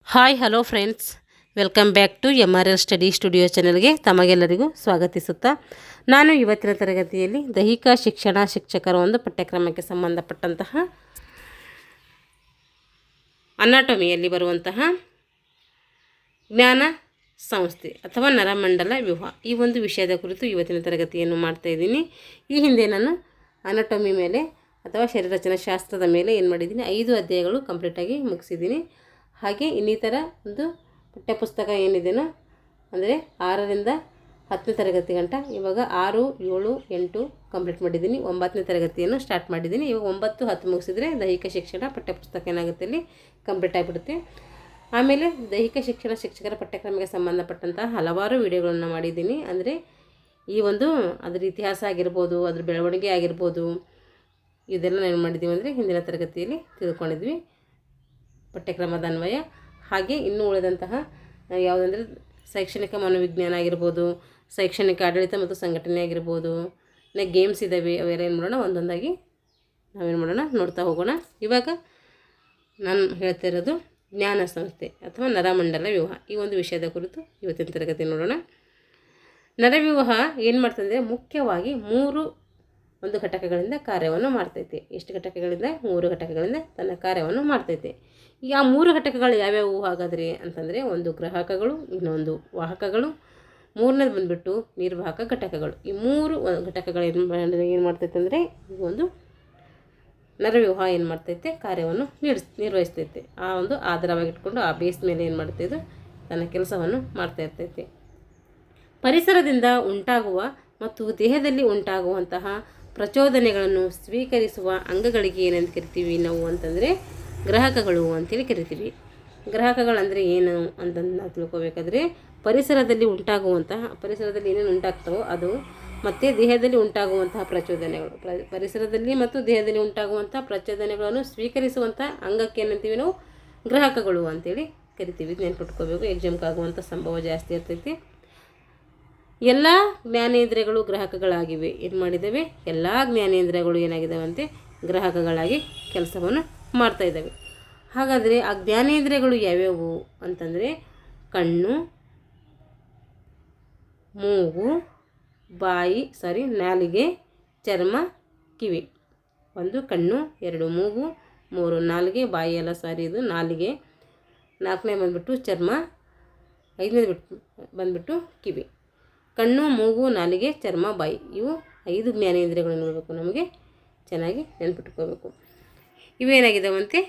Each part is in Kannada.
Hi hello friends, welcome back to MRL study studio ಚಾನಲ್ಗೆ ತಮಗೆಲ್ಲರಿಗೂ ಸ್ವಾಗತಿಸುತ್ತಾ ನಾನು ಇವತ್ತಿನ ತರಗತಿಯಲ್ಲಿ ದೈಹಿಕ ಶಿಕ್ಷಣ ಶಿಕ್ಷಕರ ಒಂದು ಪಠ್ಯಕ್ರಮಕ್ಕೆ ಸಂಬಂಧಪಟ್ಟಂತಹ ಅನಾಟಮಿಯಲ್ಲಿ ಬರುವಂತಹ ಜ್ಞಾನ ಸಂಸ್ಥೆ ಅಥವಾ ನರಮಂಡಲ ವ್ಯೂಹ ಈ ಒಂದು ವಿಷಯದ ಕುರಿತು ಇವತ್ತಿನ ತರಗತಿಯನ್ನು ಮಾಡ್ತಾಯಿದ್ದೀನಿ. ಈ ಹಿಂದೆ ನಾನು ಅನಾಟಮಿ ಮೇಲೆ ಅಥವಾ ಶರೀರರಚನಾ ಶಾಸ್ತ್ರದ ಮೇಲೆ ಏನು ಮಾಡಿದ್ದೀನಿ, 5 ಅಧ್ಯಾಯಗಳು ಕಂಪ್ಲೀಟಾಗಿ ಮುಗಿಸಿದ್ದೀನಿ. ಹಾಗೆ ಇನ್ನಿತರ ಒಂದು ಪಠ್ಯಪುಸ್ತಕ ಏನಿದೆಯೋ ಅಂದರೆ 6ರಿಂದ 10ನೇ ತರಗತಿ ಗಂಟ ಇವಾಗ 6, 7, 8 ಕಂಪ್ಲೀಟ್ ಮಾಡಿದ್ದೀನಿ. 9ನೇ ತರಗತಿಯನ್ನು ಸ್ಟಾರ್ಟ್ ಮಾಡಿದ್ದೀನಿ. ಇವಾಗ 9, 10 ಮುಗಿಸಿದರೆ ದೈಹಿಕ ಶಿಕ್ಷಣ ಪಠ್ಯಪುಸ್ತಕ ಏನಾಗುತ್ತೆ ಅಲ್ಲಿ ಕಂಪ್ಲೀಟ್ ಆಗಿಬಿಡುತ್ತೆ. ಆಮೇಲೆ ದೈಹಿಕ ಶಿಕ್ಷಣ ಶಿಕ್ಷಕರ ಪಠ್ಯಕ್ರಮಕ್ಕೆ ಸಂಬಂಧಪಟ್ಟಂತಹ ಹಲವಾರು ವಿಡಿಯೋಗಳನ್ನು ಮಾಡಿದ್ದೀನಿ. ಅಂದರೆ ಈ ಒಂದು ಅದರ ಇತಿಹಾಸ ಆಗಿರ್ಬೋದು, ಅದ್ರ ಬೆಳವಣಿಗೆ ಆಗಿರ್ಬೋದು, ಇದೆಲ್ಲ ಏನು ಮಾಡಿದ್ದೀವಿ ಅಂದರೆ ಹಿಂದಿನ ತರಗತಿಯಲ್ಲಿ ತಿಳ್ಕೊಂಡಿದ್ವಿ ಪಠ್ಯಕ್ರಮದ ಅನ್ವಯ. ಹಾಗೆ ಇನ್ನೂ ಉಳಿದಂತಹ ಯಾವುದಂದರೆ ಶೈಕ್ಷಣಿಕ ಮನೋವಿಜ್ಞಾನ ಆಗಿರ್ಬೋದು, ಶೈಕ್ಷಣಿಕ ಆಡಳಿತ ಮತ್ತು ಸಂಘಟನೆ ಆಗಿರ್ಬೋದು, ಗೇಮ್ಸ್ ಇದ್ದಾವೆ, ಅವೆಲ್ಲ ಏನು ಮಾಡೋಣ ಒಂದೊಂದಾಗಿ ನಾವೇನು ಮಾಡೋಣ ನೋಡ್ತಾ ಹೋಗೋಣ. ಇವಾಗ ನಾನು ಹೇಳ್ತಾ ಇರೋದು ಜ್ಞಾನ ಸಂಸ್ಥೆ ಅಥವಾ ನರಮಂಡಲ ವ್ಯೂಹ ಈ ಒಂದು ವಿಷಯದ ಕುರಿತು ಇವತ್ತಿನ ತರಗತಿ ನೋಡೋಣ. ನರವ್ಯೂಹ ಏನು ಮಾಡ್ತಂದರೆ ಮುಖ್ಯವಾಗಿ 3 ಒಂದು ಘಟಕಗಳಿಂದ ಕಾರ್ಯವನ್ನು ಮಾಡ್ತೈತೆ. ಎಷ್ಟು ಘಟಕಗಳಿಂದ? 3 ಘಟಕಗಳಿಂದ ತನ್ನ ಕಾರ್ಯವನ್ನು ಮಾಡ್ತೈತೆ. ಈಗ ಆ 3 ಘಟಕಗಳು ಯಾವ್ಯಾವು ಹಾಗಾದರೆ ಅಂತಂದರೆ, ಒಂದು ಗ್ರಾಹಕಗಳು, ಇನ್ನೊಂದು ವಾಹಕಗಳು, 3ನೇದು ಬಂದುಬಿಟ್ಟು ನಿರ್ವಾಹಕ ಘಟಕಗಳು. ಈ 3 ಘಟಕಗಳು ಏನು ಮಾಡ್ತೈತೆ ಅಂದರೆ ಈ ಒಂದು ನರವ್ಯೂಹ ಏನು ಮಾಡ್ತೈತೆ ಕಾರ್ಯವನ್ನು ನಿರ್ವಹಿಸ್ತೈತೆ. ಆ ಒಂದು ಆಧಾರವಾಗಿಟ್ಕೊಂಡು ಆ ಬೇಸ್ ಮೇಲೆ ಏನು ಮಾಡ್ತೈತೆ ತನ್ನ ಕೆಲಸವನ್ನು ಮಾಡ್ತಾ ಇರ್ತೈತೆ. ಪರಿಸರದಿಂದ ಉಂಟಾಗುವ ಮತ್ತು ದೇಹದಲ್ಲಿ ಉಂಟಾಗುವಂತಹ ಪ್ರಚೋದನೆಗಳನ್ನು ಸ್ವೀಕರಿಸುವ ಅಂಗಗಳಿಗೆ ಏನಂತ ಕರಿತೀವಿ ನಾವು ಅಂತಂದರೆ ಗ್ರಾಹಕಗಳು ಅಂತೇಳಿ ಕರಿತೀವಿ. ಗ್ರಾಹಕಗಳಂದರೆ ಏನು ಅಂತಂದು ನಾವು ತಿಳ್ಕೊಬೇಕಾದ್ರೆ, ಪರಿಸರದಲ್ಲಿ ಏನೇನು ಉಂಟಾಗ್ತವೋ ಅದು ಮತ್ತು ದೇಹದಲ್ಲಿ ಉಂಟಾಗುವಂತಹ ಪ್ರಚೋದನೆಗಳು, ಪರಿಸರದಲ್ಲಿ ಮತ್ತು ದೇಹದಲ್ಲಿ ಉಂಟಾಗುವಂಥ ಪ್ರಚೋದನೆಗಳನ್ನು ಸ್ವೀಕರಿಸುವಂಥ ಅಂಗಕ್ಕೆ ಏನಂತೀವಿ ನಾವು ಗ್ರಾಹಕಗಳು ಅಂತೇಳಿ ಕರಿತೀವಿ. ನೆನ್ಪಿಟ್ಕೋಬೇಕು, ಎಕ್ಸಾಮ್ಗಾಗುವಂಥ ಸಂಭವ ಜಾಸ್ತಿ ಇರ್ತೈತಿ. ಎಲ್ಲ ಜ್ಞಾನೇಂದ್ರಿಯಗಳು ಗ್ರಾಹಕಗಳಾಗಿವೆ. ಏನು ಮಾಡಿದ್ದಾವೆ? ಎಲ್ಲ ಜ್ಞಾನೇಂದ್ರಿಯಗಳು ಏನಾಗಿದ್ದಾವೆ ಅಂತೆ ಗ್ರಾಹಕಗಳಾಗಿ ಕೆಲಸವನ್ನು ಮಾಡ್ತಾ ಇದ್ದಾವೆ. ಹಾಗಾದರೆ ಆ ಜ್ಞಾನೇಂದ್ರಿಯಗಳು ಯಾವ್ಯಾವು ಅಂತಂದರೆ ಕಣ್ಣು, ಮೂಗು, ನಾಲಿಗೆ, ಚರ್ಮ, ಕಿವಿ. 1 ಕಣ್ಣು, 2 ಮೂಗು, 3 ನಾಲಿಗೆ, ಬಾಯಿ ಎಲ್ಲ ಇದು ನಾಲಿಗೆ, 4ನೇ ಬಂದುಬಿಟ್ಟು ಚರ್ಮ, 5ನೇ ಬಂದುಬಿಟ್ಟು ಕಿವಿ. ಕಣ್ಣು, ಮೂಗು, ನಾಲಿಗೆ, ಚರ್ಮ, ಬಾಯಿ ಇವು 5 ಜ್ಞಾನೇಂದ್ರಿಯಗಳು ನೋಡಬೇಕು. ನಮಗೆ ಚೆನ್ನಾಗಿ ನೆನ್ಪಿಟ್ಕೋಬೇಕು. ಇವೇನಾಗಿದ್ದಾವಂತೆ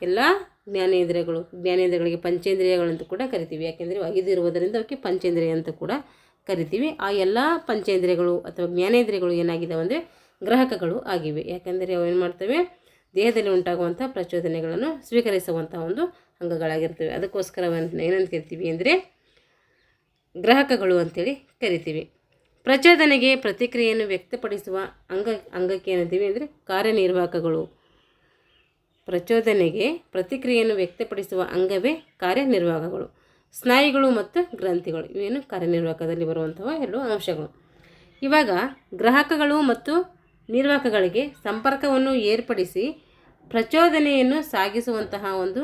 ಎಲ್ಲ ಜ್ಞಾನೇಂದ್ರಿಯಗಳಿಗೆ ಪಂಚೇಂದ್ರಿಯಗಳಂತ ಕೂಡ ಕರಿತೀವಿ. ಯಾಕೆಂದರೆ 5 ಇರುವುದರಿಂದ ಅವಕ್ಕೆ ಪಂಚೇಂದ್ರಿಯ ಅಂತ ಕೂಡ ಕರಿತೀವಿ. ಆ ಎಲ್ಲ ಪಂಚೇಂದ್ರಿಯಗಳು ಅಥವಾ ಜ್ಞಾನೇಂದ್ರಿಯಗಳು ಏನಾಗಿದ್ದಾವೆ ಅಂದರೆ ಗ್ರಾಹಕಗಳು ಆಗಿವೆ. ಯಾಕೆಂದರೆ ಅವು ಏನು ಮಾಡ್ತವೆ? ದೇಹದಲ್ಲಿ ಉಂಟಾಗುವಂಥ ಪ್ರಚೋದನೆಗಳನ್ನು ಸ್ವೀಕರಿಸುವಂಥ ಒಂದು ಅಂಗಗಳಾಗಿರ್ತವೆ. ಅದಕ್ಕೋಸ್ಕರ ಏನಂತ ಕರಿತೀವಿ ಅಂದರೆ ಗ್ರಾಹಕಗಳು ಅಂತೇಳಿ ಕರಿತೀವಿ. ಪ್ರಚೋದನೆಗೆ ಪ್ರತಿಕ್ರಿಯೆಯನ್ನು ವ್ಯಕ್ತಪಡಿಸುವ ಅಂಗಕ್ಕೆ ಏನಂತೀವಿ ಅಂದರೆ ಕಾರ್ಯನಿರ್ವಾಹಕಗಳು. ಪ್ರಚೋದನೆಗೆ ಪ್ರತಿಕ್ರಿಯೆಯನ್ನು ವ್ಯಕ್ತಪಡಿಸುವ ಅಂಗವೇ ಕಾರ್ಯನಿರ್ವಾಹಕಗಳು. ಸ್ನಾಯುಗಳು ಮತ್ತು ಗ್ರಂಥಿಗಳು ಇವೇನು ಕಾರ್ಯನಿರ್ವಾಹಕದಲ್ಲಿ ಬರುವಂತಹ 2 ಅಂಶಗಳು. ಇವಾಗ ಗ್ರಾಹಕಗಳು ಮತ್ತು ನಿರ್ವಾಹಕಗಳಿಗೆ ಸಂಪರ್ಕವನ್ನು ಏರ್ಪಡಿಸಿ ಪ್ರಚೋದನೆಯನ್ನು ಸಾಗಿಸುವಂತಹ ಒಂದು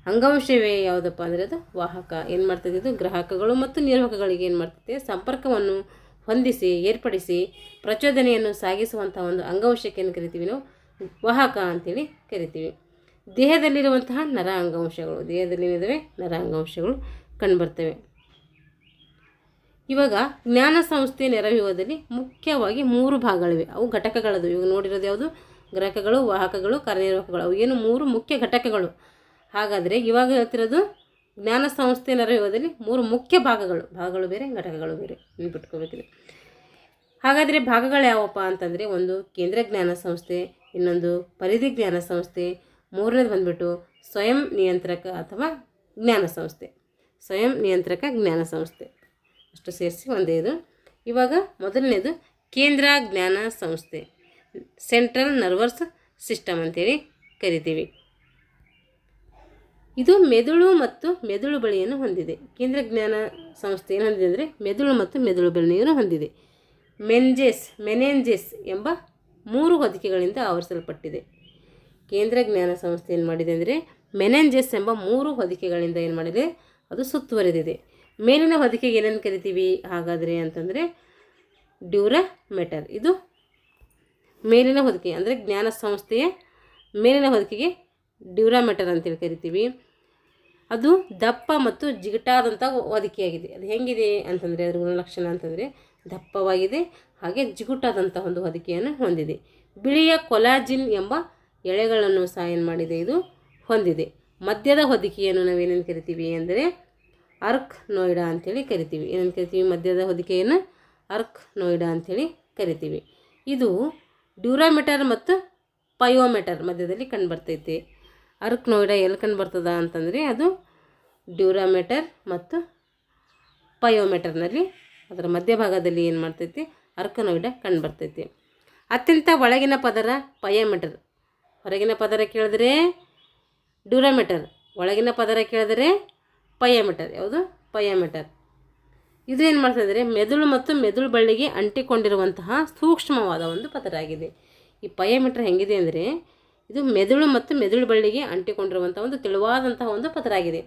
ಅಂಗಾಂಶವೇ ಯಾವುದಪ್ಪ ಅಂದರೆ ಅದು ವಾಹಕ. ಏನು ಮಾಡ್ತದೆ? ಇದು ಗ್ರಾಹಕಗಳು ಮತ್ತು ನಿರ್ವಾಹಕಗಳಿಗೆ ಏನು ಮಾಡ್ತೈತೆ? ಸಂಪರ್ಕವನ್ನು ಹೊಂದಿಸಿ ಏರ್ಪಡಿಸಿ ಪ್ರಚೋದನೆಯನ್ನು ಸಾಗಿಸುವಂಥ ಒಂದು ಅಂಗಾಂಶಕ್ಕೆ ಏನು ಕರಿತೀವಿ ನಾವು? ವಾಹಕ ಅಂತೇಳಿ ಕರಿತೀವಿ. ದೇಹದಲ್ಲಿರುವಂತಹ ನರ ಅಂಗಾಂಶಗಳು ಕಂಡುಬರ್ತವೆ. ಇವಾಗ ಜ್ಞಾನ ಸಂಸ್ಥೆ ನರವ್ಯೂಹದಲ್ಲಿ ಮುಖ್ಯವಾಗಿ 3 ಭಾಗಗಳಿವೆ. ಅವು ಘಟಕಗಳದು. ಇವಾಗ ನೋಡಿರೋದು ಯಾವುದು? ಗ್ರಾಹಕಗಳು, ವಾಹಕಗಳು, ಕಾರ್ಯನಿರ್ವಾಹಕಗಳು. ಅವು ಏನು 3 ಮುಖ್ಯ ಘಟಕಗಳು. ಹಾಗಾದರೆ ಇವಾಗ ಹೇಳ್ತಿರೋದು ಜ್ಞಾನ ಸಂಸ್ಥೆ ನರವ್ಯೂಹದಲ್ಲಿ 3 ಮುಖ್ಯ ಭಾಗಗಳು ಬೇರೆ, ಘಟಕಗಳು ಬೇರೆ. ನೆನ್ಪಿಟ್ಕೋಬೇಕಿದೆ. ಹಾಗಾದರೆ ಭಾಗಗಳು ಯಾವಪ್ಪ ಅಂತಂದರೆ, ಒಂದು ಕೇಂದ್ರ ಜ್ಞಾನ ಸಂಸ್ಥೆ, ಇನ್ನೊಂದು ಪರಿಧಿ ಜ್ಞಾನ ಸಂಸ್ಥೆ, 3ನೇದು ಬಂದುಬಿಟ್ಟು ಸ್ವಯಂ ನಿಯಂತ್ರಕ ಅಥವಾ ಜ್ಞಾನ ಸಂಸ್ಥೆ. ಸ್ವಯಂ ನಿಯಂತ್ರಕ ಜ್ಞಾನ ಸಂಸ್ಥೆ ಅಷ್ಟು ಸೇರಿಸಿ ಒಂದೇ ಇದು. ಇವಾಗ ಮೊದಲನೇದು ಕೇಂದ್ರ ಜ್ಞಾನ ಸಂಸ್ಥೆ, ಸೆಂಟ್ರಲ್ ನರ್ವಸ್ ಸಿಸ್ಟಮ್ ಅಂತೇಳಿ ಕರಿತೀವಿ. ಇದು ಮೆದುಳು ಮತ್ತು ಮೆದುಳು ಬಳಿಯನ್ನು ಹೊಂದಿದೆ. ಕೇಂದ್ರ ಜ್ಞಾನ ಸಂಸ್ಥೆ ಏನು ಹೊಂದಿದೆ ಅಂದರೆ ಮೆದುಳು ಮತ್ತು ಮೆದುಳು ಬಳಿಯನ್ನು ಹೊಂದಿದೆ. ಮೆನೆಂಜೆಸ್ ಎಂಬ 3 ಹೊದಿಕೆಗಳಿಂದ ಆವರಿಸಲ್ಪಟ್ಟಿದೆ. ಕೇಂದ್ರ ಜ್ಞಾನ ಸಂಸ್ಥೆ ಏನು ಮಾಡಿದೆ ಅಂದರೆ ಮೆನೆಂಜಸ್ ಎಂಬ 3 ಹೊದಿಕೆಗಳಿಂದ ಏನು ಮಾಡಿದೆ, ಅದು ಸುತ್ತುವರಿದಿದೆ. ಮೇಲಿನ ಹೊದಿಕೆಗೆ ಏನೇನು ಕರಿತೀವಿ ಹಾಗಾದರೆ ಅಂತಂದರೆ ಡ್ಯೂರಾಮೆಟರ್. ಇದು ಮೇಲಿನ ಹೊದಿಕೆ ಅಂದರೆ ಜ್ಞಾನ ಸಂಸ್ಥೆಯ ಮೇಲಿನ ಹೊದಿಕೆಗೆ ಡ್ಯೂರಾಮೆಟರ್ ಅಂತೇಳಿ ಕರಿತೀವಿ. ಅದು ದಪ್ಪ ಮತ್ತು ಜಿಗುಟಾದಂಥ ಹೊದಿಕೆಯಾಗಿದೆ. ಅದು ಹೆಂಗಿದೆ ಅಂತಂದರೆ ಅದರ ಗುಣಲಕ್ಷಣ ಅಂತಂದರೆ ದಪ್ಪವಾಗಿದೆ, ಹಾಗೆ ಜಿಗುಟಾದಂಥ ಒಂದು ಹೊದಿಕೆಯನ್ನು ಹೊಂದಿದೆ. ಬಿಳಿಯ ಕೊಲಾಜಿನ್ ಎಂಬ ಎಳೆಗಳನ್ನು ಸಹ ಏನು ಮಾಡಿದೆ, ಇದು ಹೊಂದಿದೆ. ಮಧ್ಯದ ಹೊದಿಕೆಯನ್ನು ನಾವೇನೇನು ಕರಿತೀವಿ ಅಂದರೆ ಅರ್ಕ್ನೋಯ್ಡಾ ಅಂಥೇಳಿ ಕರಿತೀವಿ. ಏನೇನು ಕರಿತೀವಿ, ಮಧ್ಯದ ಹೊದಿಕೆಯನ್ನು ಅರ್ಕ್ನೋಯ್ಡಾ ಅಂಥೇಳಿ ಕರಿತೀವಿ. ಇದು ಡ್ಯೂರಾಮೆಟರ್ ಮತ್ತು ಪಯೋಮೆಟರ್ ಮಧ್ಯದಲ್ಲಿ ಕಂಡುಬರ್ತೈತೆ. ಅರ್ಕ್ನೋಯ್ಡಾ ಎಲ್ಲಿ ಕಂಡುಬರ್ತದ ಅಂತಂದರೆ ಅದು ಡ್ಯೂರಾಮೆಟರ್ ಮತ್ತು ಪಯೋಮೆಟರ್ನಲ್ಲಿ ಅದರ ಮಧ್ಯಭಾಗದಲ್ಲಿ ಏನು ಮಾಡ್ತೈತಿ, ಅರ್ಕ್ನೋಯ್ಡಾ ಕಂಡುಬರ್ತೈತಿ. ಅತ್ಯಂತ ಒಳಗಿನ ಪದರ ಪಯೋಮೆಟರ್. ಹೊರಗಿನ ಪದರ ಕೇಳಿದ್ರೆ ಡ್ಯೂರಾಮೆಟರ್, ಒಳಗಿನ ಪದರ ಕೇಳಿದ್ರೆ ಪಯೋಮೆಟರ್. ಯಾವುದು, ಪಯೋಮೆಟರ್. ಇದು ಏನು ಮಾಡ್ತಂದರೆ ಮೆದುಳು ಮತ್ತು ಮೆದುಳು ಬಳ್ಳಿಗೆ ಅಂಟಿಕೊಂಡಿರುವಂತಹ ಸೂಕ್ಷ್ಮವಾದ ಒಂದು ಪದರ ಆಗಿದೆ. ಈ ಪಯೋಮೆಟರ್ ಹೆಂಗಿದೆ ಅಂದರೆ ಇದು ಮೆದುಳು ಮತ್ತು ಮೆದುಳು ಬಳ್ಳಿಗೆ ಅಂಟಿಕೊಂಡಿರುವಂಥ ಒಂದು ತೆಳುವಾದಂತಹ ಒಂದು ಪದರ ಆಗಿದೆ.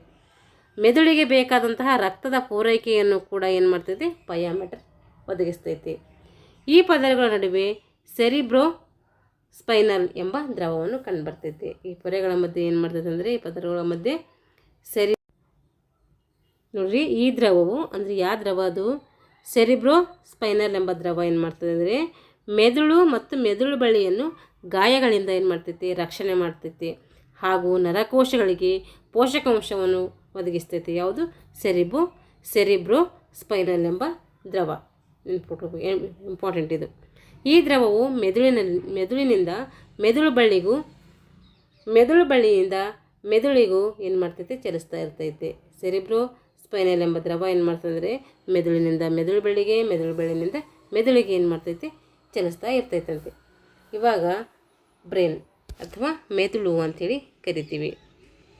ಮೆದುಳಿಗೆ ಬೇಕಾದಂತಹ ರಕ್ತದ ಪೂರೈಕೆಯನ್ನು ಕೂಡ ಏನು ಮಾಡ್ತೈತಿ, ಪಯೋಮೆಟರ್ ಒದಗಿಸ್ತೈತಿ. ಈ ಪದರಗಳ ನಡುವೆ ಸೆರಿಬ್ರೋ ಸ್ಪೈನಲ್ ಎಂಬ ದ್ರವವನ್ನು ಕಂಡುಬರ್ತೈತಿ. ಈ ಪೊರೆಗಳ ಮಧ್ಯೆ ಏನು ಮಾಡ್ತೈತೆ ಅಂದರೆ ಈ ಪದರಗಳ ಮಧ್ಯೆ ನೋಡ್ರಿ, ಈ ದ್ರವವು ಅಂದರೆ ಯಾವ ದ್ರವ ಅದು, ಸೆರಿಬ್ರೋ ಸ್ಪೈನಲ್ ಎಂಬ ದ್ರವ ಏನು ಮಾಡ್ತದೆ ಅಂದರೆ ಮೆದುಳು ಮತ್ತು ಮೆದುಳು ಬಳ್ಳಿಯನ್ನು ಗಾಯಗಳಿಂದ ಏನು ಮಾಡ್ತೈತಿ, ರಕ್ಷಣೆ ಮಾಡ್ತೈತಿ. ಹಾಗೂ ನರಕೋಶಗಳಿಗೆ ಪೋಷಕಾಂಶವನ್ನು ಒದಗಿಸ್ತೈತಿ. ಯಾವುದು, ಸೆರಿಬ್ರೋ ಸ್ಪೈನಲ್ ಎಂಬ ದ್ರವ. ಇಂಪಾರ್ಟೆಂಟ್ ಇದು. ಈ ದ್ರವವು ಮೆದುಳಿನಿಂದ ಮೆದುಳು ಬಳ್ಳಿಯಿಂದ ಮೆದುಳಿಗೂ ಏನು ಮಾಡ್ತೈತಿ, ಚಲಿಸ್ತಾ ಇರ್ತೈತೆ. ಸೆರಿಬ್ರೋ ಸ್ಪೈನಲ್ ಎಂಬ ದ್ರವ ಏನು ಮಾಡ್ತಂದರೆ ಮೆದುಳಿನಿಂದ ಮೆದುಳು ಬಳ್ಳಿಗೆ, ಮೆದುಳು ಬಳ್ಳಿನಿಂದ ಮೆದುಳಿಗೆ ಏನು ಮಾಡ್ತೈತಿ, ಚಲಿಸ್ತಾ ಇರ್ತೈತಂತೆ. ಇವಾಗ ಬ್ರೈನ್ ಅಥವಾ ಮೆದುಳು ಅಂಥೇಳಿ ಕರಿತೀವಿ.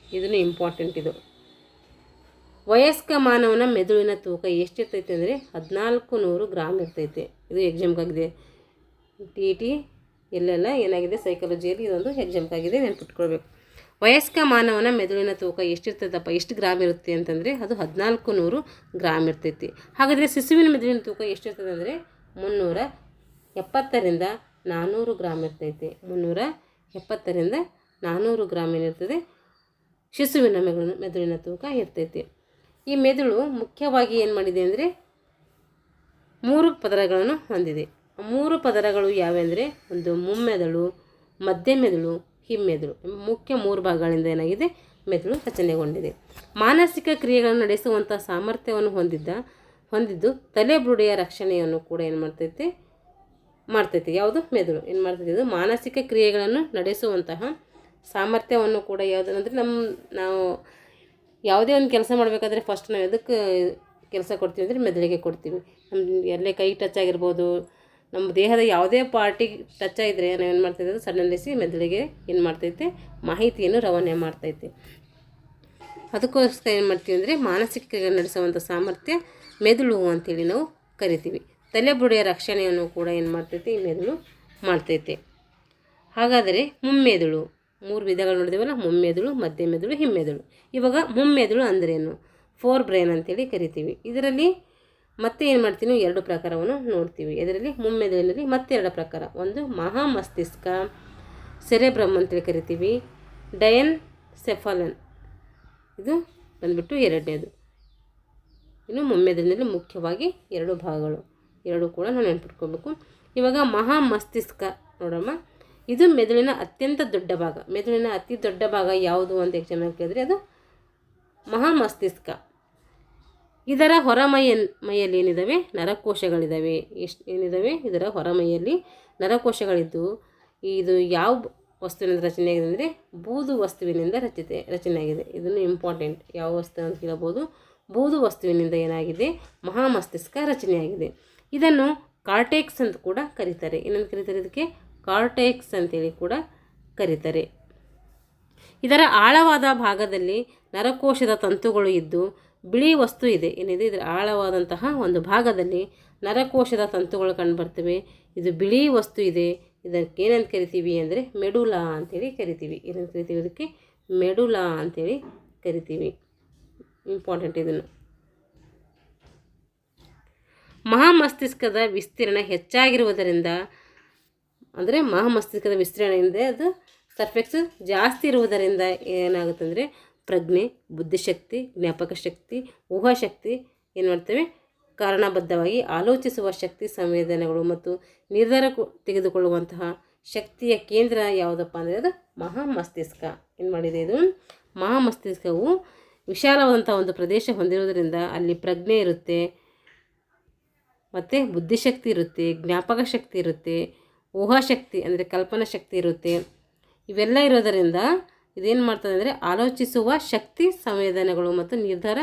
ಇದನ್ನು ಇಂಪಾರ್ಟೆಂಟ್. ಇದು ವಯಸ್ಕ ಮಾನವನ ಮೆದುಳಿನ ತೂಕ ಎಷ್ಟಿರ್ತೈತೆ ಅಂದರೆ 1400 ಗ್ರಾಮ್ ಇರ್ತೈತೆ. ಇದು ಎಕ್ಸಾಮ್ಗಾಗಿದೆ. ಟಿ ಎಲ್ಲೆಲ್ಲ ಏನಾಗಿದೆ, ಸೈಕಾಲಜಿಯಲ್ಲಿ ಇದೊಂದು ಎಕ್ಸಾಮ್ಗಾಗಿದೆ, ನೆನ್ಪಿಟ್ಕೊಳ್ಬೇಕು. ವಯಸ್ಕ ಮಾನವನ ಮೆದುಳಿನ ತೂಕ ಎಷ್ಟಿರ್ತೈತಪ್ಪ, ಎಷ್ಟು ಗ್ರಾಮ್ ಇರುತ್ತೆ ಅಂತಂದರೆ ಅದು 1400 ಗ್ರಾಮ್ ಇರ್ತೈತಿ. ಹಾಗಾದರೆ ಶಿಶುವಿನ ಮೆದುಳಿನ ತೂಕ ಎಷ್ಟಿರ್ತದೆ ಅಂದರೆ 370ರಿಂದ 400 ಗ್ರಾಮ್ ಇರ್ತೈತಿ. 370ರಿಂದ 400 ಗ್ರಾಮ್ ಏನಿರ್ತದೆ ಶಿಶುವಿನ ಮೆದುಳಿನ ತೂಕ ಇರ್ತೈತಿ. ಈ ಮೆದುಳು ಮುಖ್ಯವಾಗಿ ಏನು ಮಾಡಿದೆ ಅಂದರೆ 3 ಪದರಗಳನ್ನು ಹೊಂದಿದೆ. 3 ಪದರಗಳು ಯಾವೆಂದರೆ ಒಂದು ಮುಮ್ಮೆದುಳು, ಮಧ್ಯ ಮೆದುಳು, ಹಿಮ್ಮೆದುಳು. ಮುಖ್ಯ 3 ಭಾಗಗಳಿಂದ ಏನಾಗಿದೆ, ಮೆದುಳು ರಚನೆಗೊಂಡಿದೆ. ಮಾನಸಿಕ ಕ್ರಿಯೆಗಳನ್ನು ನಡೆಸುವಂಥ ಸಾಮರ್ಥ್ಯವನ್ನು ಹೊಂದಿದ್ದು ತಲೆಬುರುಡೆಯ ರಕ್ಷಣೆಯನ್ನು ಕೂಡ ಏನು ಮಾಡ್ತೈತಿ. ಯಾವುದು, ಮೆದುಳು ಏನು ಮಾಡ್ತೈತಿ, ಇದು ಮಾನಸಿಕ ಕ್ರಿಯೆಗಳನ್ನು ನಡೆಸುವಂತಹ ಸಾಮರ್ಥ್ಯವನ್ನು ಕೂಡ ಯಾವುದಂದ್ರೆ ನಾವು ಯಾವುದೇ ಒಂದು ಕೆಲಸ ಮಾಡಬೇಕಾದ್ರೆ ಫಸ್ಟ್ ನಾವು ಎದಕ್ಕೆ ಕೆಲಸ ಕೊಡ್ತೀವಿ ಅಂದರೆ ಮೆದುಳಿಗೆ ಕೊಡ್ತೀವಿ. ನಮ್ಮ ಎಲ್ಲೇ ಕೈ ಟಚ್ ಆಗಿರ್ಬೋದು, ನಮ್ಮ ದೇಹದ ಯಾವುದೇ ಪಾರ್ಟಿಗೆ ಟಚ್ ಆಗಿದ್ರೆ ನಾವೇನು ಮಾಡ್ತೈತೆ, ಅದು ಸಡನ್ಲಿಸಿ ಮೆದುಳಿಗೆ ಏನು ಮಾಡ್ತೈತೆ, ಮಾಹಿತಿಯನ್ನು ರವಾನೆ ಮಾಡ್ತೈತೆ. ಅದಕ್ಕೋಸ್ಕರ ಏನು ಮಾಡ್ತೀವಿ ಅಂದರೆ ಮಾನಸಿಕ ಕ್ರಿಯೆ ನಡೆಸುವಂಥ ಸಾಮರ್ಥ್ಯ ಮೆದುಳು ಅಂಥೇಳಿ ನಾವು ಕರಿತೀವಿ. ತಲೆಬುರುಡೆಯ ರಕ್ಷಣೆಯನ್ನು ಕೂಡ ಏನು ಮಾಡ್ತೈತಿ, ಈ ಮೆದುಳು ಮಾಡ್ತೈತೆ. ಹಾಗಾದರೆ ಮುಮ್ಮೆದುಳು 3 ವಿಧಗಳು ನೋಡಿದೇವಲ್ಲ, ಮುಮ್ಮೆದುಳು, ಮಧ್ಯ ಮೆದುಳು, ಹಿಮ್ಮೆದುಳು. ಇವಾಗ ಮುಮ್ಮೆದುಳು ಅಂದ್ರೇನು, ಫೋರ್ ಬ್ರೈನ್ ಅಂತೇಳಿ ಕರಿತೀವಿ. ಇದರಲ್ಲಿ ಮತ್ತೆ ಏನು ಮಾಡ್ತೀವಿ, 2 ಪ್ರಕಾರವನ್ನು ನೋಡ್ತೀವಿ. ಇದರಲ್ಲಿ ಮುಮ್ಮೆದುಳಿನಲ್ಲಿ ಮತ್ತೆ 2 ಪ್ರಕಾರ. ಒಂದು ಮಹಾಮಸ್ತಿಷ್ಕ, ಸೆರೆಬ್ರಮ್ ಅಂತೇಳಿ ಕರಿತೀವಿ. ಡಯನ್ಸೆಫಾಲನ್ ಇದು ಬಂದ್ಬಿಟ್ಟು 2ನೇದು. ಇನ್ನು ಮುಮ್ಮೆದುಳಿನಲ್ಲಿ ಮುಖ್ಯವಾಗಿ 2 ಭಾಗಗಳು, 2 ಕೂಡ ನಾವು ನೆನ್ಪಿಟ್ಕೋಬೇಕು. ಇವಾಗ ಮಹಾಮಸ್ತಿಷ್ಕ ನೋಡಮ್ಮ, ಇದು ಮೆದುಳಿನ ಅತ್ಯಂತ ದೊಡ್ಡ ಭಾಗ. ಮೆದುಳಿನ ಅತಿ ದೊಡ್ಡ ಭಾಗ ಯಾವುದು ಅಂತ ಎಕ್ಸಾಮ್ ಕೇಳಿದ್ರೆ ಅದು ಮಹಾಮಸ್ತಿಷ್ಕ. ಇದರ ಹೊರಮೈಯಲ್ಲಿ ಏನಿದ್ದಾವೆ, ನರಕೋಶಗಳಿದ್ದಾವೆ. ಏನಿದ್ದಾವೆ, ಇದರ ಹೊರಮೈಯಲ್ಲಿ ನರಕೋಶಗಳಿದ್ದು ಇದು ಯಾವ ವಸ್ತುವಿನಿಂದ ರಚನೆಯಾಗಿದೆ ಅಂದರೆ ಬೂದು ವಸ್ತುವಿನಿಂದ ರಚನೆಯಾಗಿದೆ. ಇದನ್ನು ಇಂಪಾರ್ಟೆಂಟ್. ಯಾವ ವಸ್ತು ಅಂತ ಕೇಳಬಹುದು, ಬೂದು ವಸ್ತುವಿನಿಂದ ಏನಾಗಿದೆ, ಮಹಾಮಸ್ತಿಷ್ಕ ರಚನೆಯಾಗಿದೆ. ಇದನ್ನು ಕಾರ್ಟೆಕ್ಸ್ ಅಂತ ಕೂಡ ಕರೀತಾರೆ. ಏನಂತ ಕರೀತಾರೆ, ಇದಕ್ಕೆ ಕಾರ್ಟೆಕ್ಸ್ ಅಂತೇಳಿ ಕೂಡ ಕರೀತಾರೆ. ಇದರ ಆಳವಾದ ಭಾಗದಲ್ಲಿ ನರಕೋಶದ ತಂತುಗಳು ಇದ್ದು ಬಿಳಿ ವಸ್ತು ಇದೆ. ಏನಿದೆ, ಇದರ ಆಳವಾದಂತಹ ಒಂದು ಭಾಗದಲ್ಲಿ ನರಕೋಶದ ತಂತುಗಳು ಕಂಡುಬರ್ತವೆ. ಇದು ಬಿಳಿ ವಸ್ತು ಇದೆ. ಇದಕ್ಕೆ ಏನಂತ ಕರಿತೀವಿ ಅಂದರೆ ಮೆಡುಲಾ ಅಂತೇಳಿ ಕರಿತೀವಿ. ಏನಂತ ಕರಿತೀವಿ, ಇದಕ್ಕೆ ಮೆಡುಲಾ ಅಂಥೇಳಿ ಕರಿತೀವಿ. ಇಂಪಾರ್ಟೆಂಟ್ ಇದನ್ನು. ಮಹಾಮಸ್ತಿಷ್ಕದ ವಿಸ್ತೀರ್ಣ ಹೆಚ್ಚಾಗಿರುವುದರಿಂದ, ಅಂದರೆ ಮಹಾಮಸ್ತಿಷ್ಕದ ವಿಸ್ತೀರ್ಣದಿಂದ ಅದು ಸರ್ಫೆಕ್ಸ್ ಜಾಸ್ತಿ ಇರುವುದರಿಂದ ಏನಾಗುತ್ತಂದರೆ ಪ್ರಜ್ಞೆ, ಬುದ್ಧಿಶಕ್ತಿ, ಜ್ಞಾಪಕ ಶಕ್ತಿ, ಊಹಾಶಕ್ತಿ ಏನು ಮಾಡ್ತೇವೆ ಕಾರಣಬದ್ಧವಾಗಿ ಆಲೋಚಿಸುವ ಶಕ್ತಿ, ಸಂವೇದನೆಗಳು ಮತ್ತು ನಿರ್ಧಾರ ತೆಗೆದುಕೊಳ್ಳುವಂತಹ ಶಕ್ತಿಯ ಕೇಂದ್ರ ಯಾವುದಪ್ಪ ಅಂದರೆ ಅದು ಮಹಾಮಸ್ತಿಷ್ಕ. ಏನು ಮಾಡಿದೆ ಇದು ಮಹಾಮಸ್ತಿಷ್ಕವು ವಿಶಾಲವಾದಂಥ ಒಂದು ಪ್ರದೇಶ ಹೊಂದಿರುವುದರಿಂದ ಅಲ್ಲಿ ಪ್ರಜ್ಞೆ ಇರುತ್ತೆ, ಮತ್ತು ಬುದ್ಧಿಶಕ್ತಿ ಇರುತ್ತೆ, ಜ್ಞಾಪಕ ಶಕ್ತಿ ಇರುತ್ತೆ, ಊಹಾಶಕ್ತಿ ಅಂದರೆ ಕಲ್ಪನಾ ಶಕ್ತಿ ಇರುತ್ತೆ. ಇವೆಲ್ಲ ಇರೋದರಿಂದ ಇದೇನು ಮಾಡ್ತದೆ ಅಂದರೆ ಆಲೋಚಿಸುವ ಶಕ್ತಿ, ಸಂವೇದನೆಗಳು ಮತ್ತು ನಿರ್ಧಾರ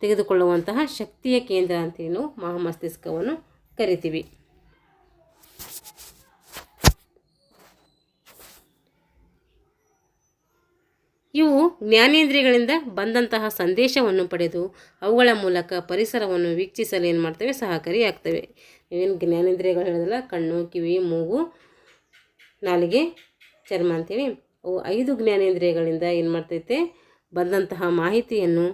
ತೆಗೆದುಕೊಳ್ಳುವಂತಹ ಶಕ್ತಿಯ ಕೇಂದ್ರ ಅಂತೇಳಿ ನಾವು ಮಹಾಮಸ್ತಿಷ್ಕವನ್ನು ಕರಿತೀವಿ. ಇವು ಜ್ಞಾನೇಂದ್ರಿಯಗಳಿಂದ ಬಂದಂತಹ ಸಂದೇಶವನ್ನು ಪಡೆದು ಅವುಗಳ ಮೂಲಕ ಪರಿಸರವನ್ನು ವೀಕ್ಷಿಸಲು ಏನು ಮಾಡ್ತವೆ ಸಹಕಾರಿಯಾಗ್ತವೆ. ಇವೇನು ಜ್ಞಾನೇಂದ್ರಿಯಗಳು ಹೇಳಿದಲ್ಲ, ಕಣ್ಣು, ಕಿವಿ, ಮೂಗು, ನಾಲಿಗೆ, ಚರ್ಮ ಅಂತೇಳಿ ಅವು 5 ಜ್ಞಾನೇಂದ್ರಿಯಗಳಿಂದ ಏನು ಮಾಡ್ತೈತೆ ಬಂದಂತಹ ಮಾಹಿತಿಯನ್ನು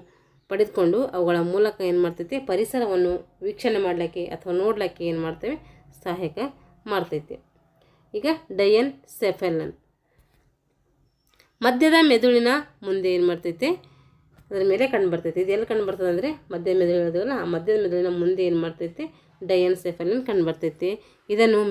ಪಡೆದುಕೊಂಡು ಅವುಗಳ ಮೂಲಕ ಏನು ಮಾಡ್ತೈತೆ ಪರಿಸರವನ್ನು ವೀಕ್ಷಣೆ ಮಾಡಲಿಕ್ಕೆ ಅಥವಾ ನೋಡಲಿಕ್ಕೆ ಏನು ಮಾಡ್ತೇವೆ ಸಹಾಯಕ ಮಾಡ್ತೈತೆ. ಈಗ ಡಯನ್ ಸೆಫೆಲನ್ ಮಧ್ಯದ ಮೆದುಳಿನ ಮುಂದೆ ಏನು ಮಾಡ್ತೈತೆ ಅದರ ಮೇಲೆ ಕಂಡು ಬರ್ತೈತೆ. ಇದು ಎಲ್ಲಿ ಕಂಡು ಬರ್ತದೆ ಅಂದರೆ ಮಧ್ಯ ಮೆದುಳು ಹೇಳಿದವಲ್ಲ, ಆ ಮಧ್ಯದ ಮೆದುಳಿನ ಮುಂದೆ ಏನು ಮಾಡ್ತೈತೆ ಡಯನ್ ಸೆಫೆಲನ್ ಕಂಡು ಬರ್ತೈತೆ. ಇದನ್ನು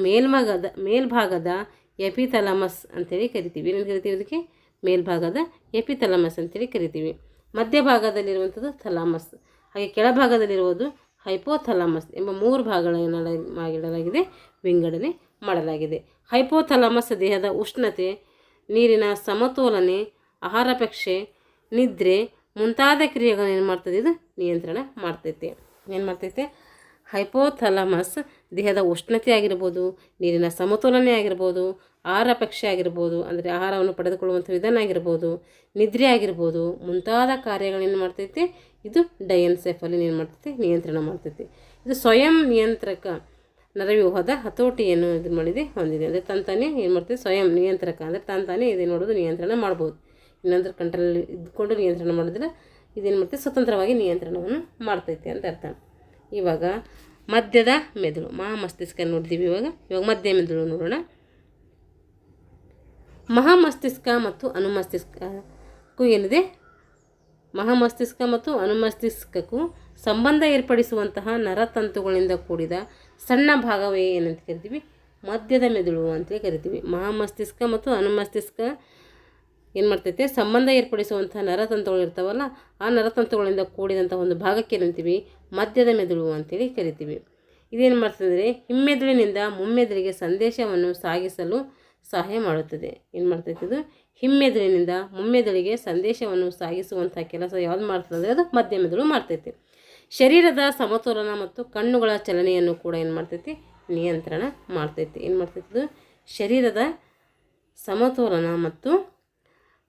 ಮೇಲ್ಭಾಗದ ಎಪಿಥಲಮಸ್ ಅಂತೇಳಿ ಕರಿತೀವಿ. ಏನು ಕರಿತೀವಿ ಇದಕ್ಕೆ ಮೇಲ್ಭಾಗದ ಎಪಿಥಲಮಸ್ ಅಂತೇಳಿ ಕರಿತೀವಿ. ಮಧ್ಯಭಾಗದಲ್ಲಿರುವಂಥದ್ದು ಥಲಾಮಸ್, ಹಾಗೆ ಕೆಳಭಾಗದಲ್ಲಿರುವುದು ಹೈಪೋಥಲಾಮಸ್ ಎಂಬ 3 ಭಾಗಗಳನ್ನಾಗಿಡಲಾಗಿದೆ, ವಿಂಗಡಣೆ ಮಾಡಲಾಗಿದೆ. ಹೈಪೋಥಲಾಮಸ್ ದೇಹದ ಉಷ್ಣತೆ, ನೀರಿನ ಸಮತೋಲನೆ, ಆಹಾರಾಪೇಕ್ಷೆ, ನಿದ್ರೆ ಮುಂತಾದ ಕ್ರಿಯೆಗಳನ್ನು ಏನು ಮಾಡ್ತದೆ ಇದು ನಿಯಂತ್ರಣ ಮಾಡ್ತೈತೆ. ಏನು ಮಾಡ್ತೈತೆ ಹೈಪೋಥಲಾಮಸ್ ದೇಹದ ಉಷ್ಣತೆ ಆಗಿರ್ಬೋದು, ನೀರಿನ ಸಮತೋಲನೆ ಆಗಿರ್ಬೋದು, ಆಹಾರಾಪೇಕ್ಷೆ ಆಗಿರ್ಬೋದು ಅಂದರೆ ಆಹಾರವನ್ನು ಪಡೆದುಕೊಳ್ಳುವಂಥ ವಿಧಾನ ಆಗಿರ್ಬೋದು, ನಿದ್ರೆ ಆಗಿರ್ಬೋದು ಮುಂತಾದ ಕಾರ್ಯಗಳೇನು ಮಾಡ್ತೈತೆ ಇದು ಡಯನ್ ಸೆಫೆಲಿನ್ ಏನು ಮಾಡ್ತೈತೆ ನಿಯಂತ್ರಣ ಮಾಡ್ತೈತೆ. ಇದು ಸ್ವಯಂ ನಿಯಂತ್ರಕ ನರವ್ಯೂಹದ ಹತೋಟಿಯನ್ನು ಇದು ಮಾಡಿದೆ ಹೊಂದಿದೆ. ಅಂದರೆ ತಂತಾನೇ ಏನು ಮಾಡ್ತೈತೆ ಸ್ವಯಂ ನಿಯಂತ್ರಕ ಅಂದರೆ ತಂತಾನೇ ಇದು ನೋಡೋದು ನಿಯಂತ್ರಣ ಮಾಡ್ಬೋದು. ಇನ್ನೊಂದರ ಕಂಟ್ರೋಲ್ ಇದ್ಕೊಂಡು ನಿಯಂತ್ರಣ ಮಾಡಿದ್ರೆ ಇದೇನು ಮಾಡ್ತೈತೆ ಸ್ವತಂತ್ರವಾಗಿ ನಿಯಂತ್ರಣವನ್ನು ಮಾಡ್ತೈತೆ ಅಂತ ಅರ್ಥ. ಇವಾಗ ಮಧ್ಯದ ಮೆದುಳು ಮಹಾಮಸ್ತಿಷ್ಕ ನೋಡಿದ್ದೀವಿ. ಇವಾಗ ಮಧ್ಯ ಮೆದುಳು ನೋಡೋಣ. ಮಹಾಮಸ್ತಿಷ್ಕ ಮತ್ತು ಅನುಮಸ್ತಿಷ್ಕಕ್ಕೂ ಏನಿದೆ ಮಹಾಮಸ್ತಿಷ್ಕ ಮತ್ತು ಅನುಮಸ್ತಿಷ್ಕಕ್ಕೂ ಸಂಬಂಧ ಏರ್ಪಡಿಸುವಂತಹ ನರತಂತುಗಳಿಂದ ಕೂಡಿದ ಸಣ್ಣ ಭಾಗವೇ ಏನಂತ ಕರಿತೀವಿ ಮಧ್ಯದ ಮೆದುಳು ಅಂತೇಳಿ ಕರಿತೀವಿ. ಮಹಾಮಸ್ತಿಷ್ಕ ಮತ್ತು ಅನುಮಸ್ತಿಷ್ಕ ಏನು ಮಾಡ್ತೈತೆ ಸಂಬಂಧ ಏರ್ಪಡಿಸುವಂಥ ನರತಂತುಗಳು ಇರ್ತಾವಲ್ಲ, ಆ ನರತಂತುಗಳಿಂದ ಕೂಡಿದಂಥ ಒಂದು ಭಾಗಕ್ಕೆ ಏನಂತೀವಿ ಮಧ್ಯದ ಮೆದುಳು ಅಂತೇಳಿ ಕರಿತೀವಿ. ಇದೇನು ಮಾಡ್ತದೆ ಅಂದರೆ ಹಿಮ್ಮೆದುಳಿನಿಂದ ಮುಮ್ಮೆದುಳಿಗೆ ಸಂದೇಶವನ್ನು ಸಾಗಿಸಲು ಸಹಾಯ ಮಾಡುತ್ತದೆ. ಏನು ಮಾಡ್ತೈತೆ ಇದು ಹಿಮ್ಮೆದುಳಿನಿಂದ ಮುಮ್ಮೆದುಳಿಗೆ ಸಂದೇಶವನ್ನು ಸಾಗಿಸುವಂಥ ಕೆಲಸ ಯಾವ್ದು ಮಾಡ್ತದೆ ಅದು ಮಧ್ಯ ಮೆದುಳು ಮಾಡ್ತೈತೆ. ಶರೀರದ ಸಮತೋಲನ ಮತ್ತು ಕಣ್ಣುಗಳ ಚಲನೆಯನ್ನು ಕೂಡ ಏನು ಮಾಡ್ತೈತಿ ನಿಯಂತ್ರಣ ಮಾಡ್ತೈತಿ. ಏನು ಮಾಡ್ತೈತಿ ಇದು ಶರೀರದ ಸಮತೋಲನ ಮತ್ತು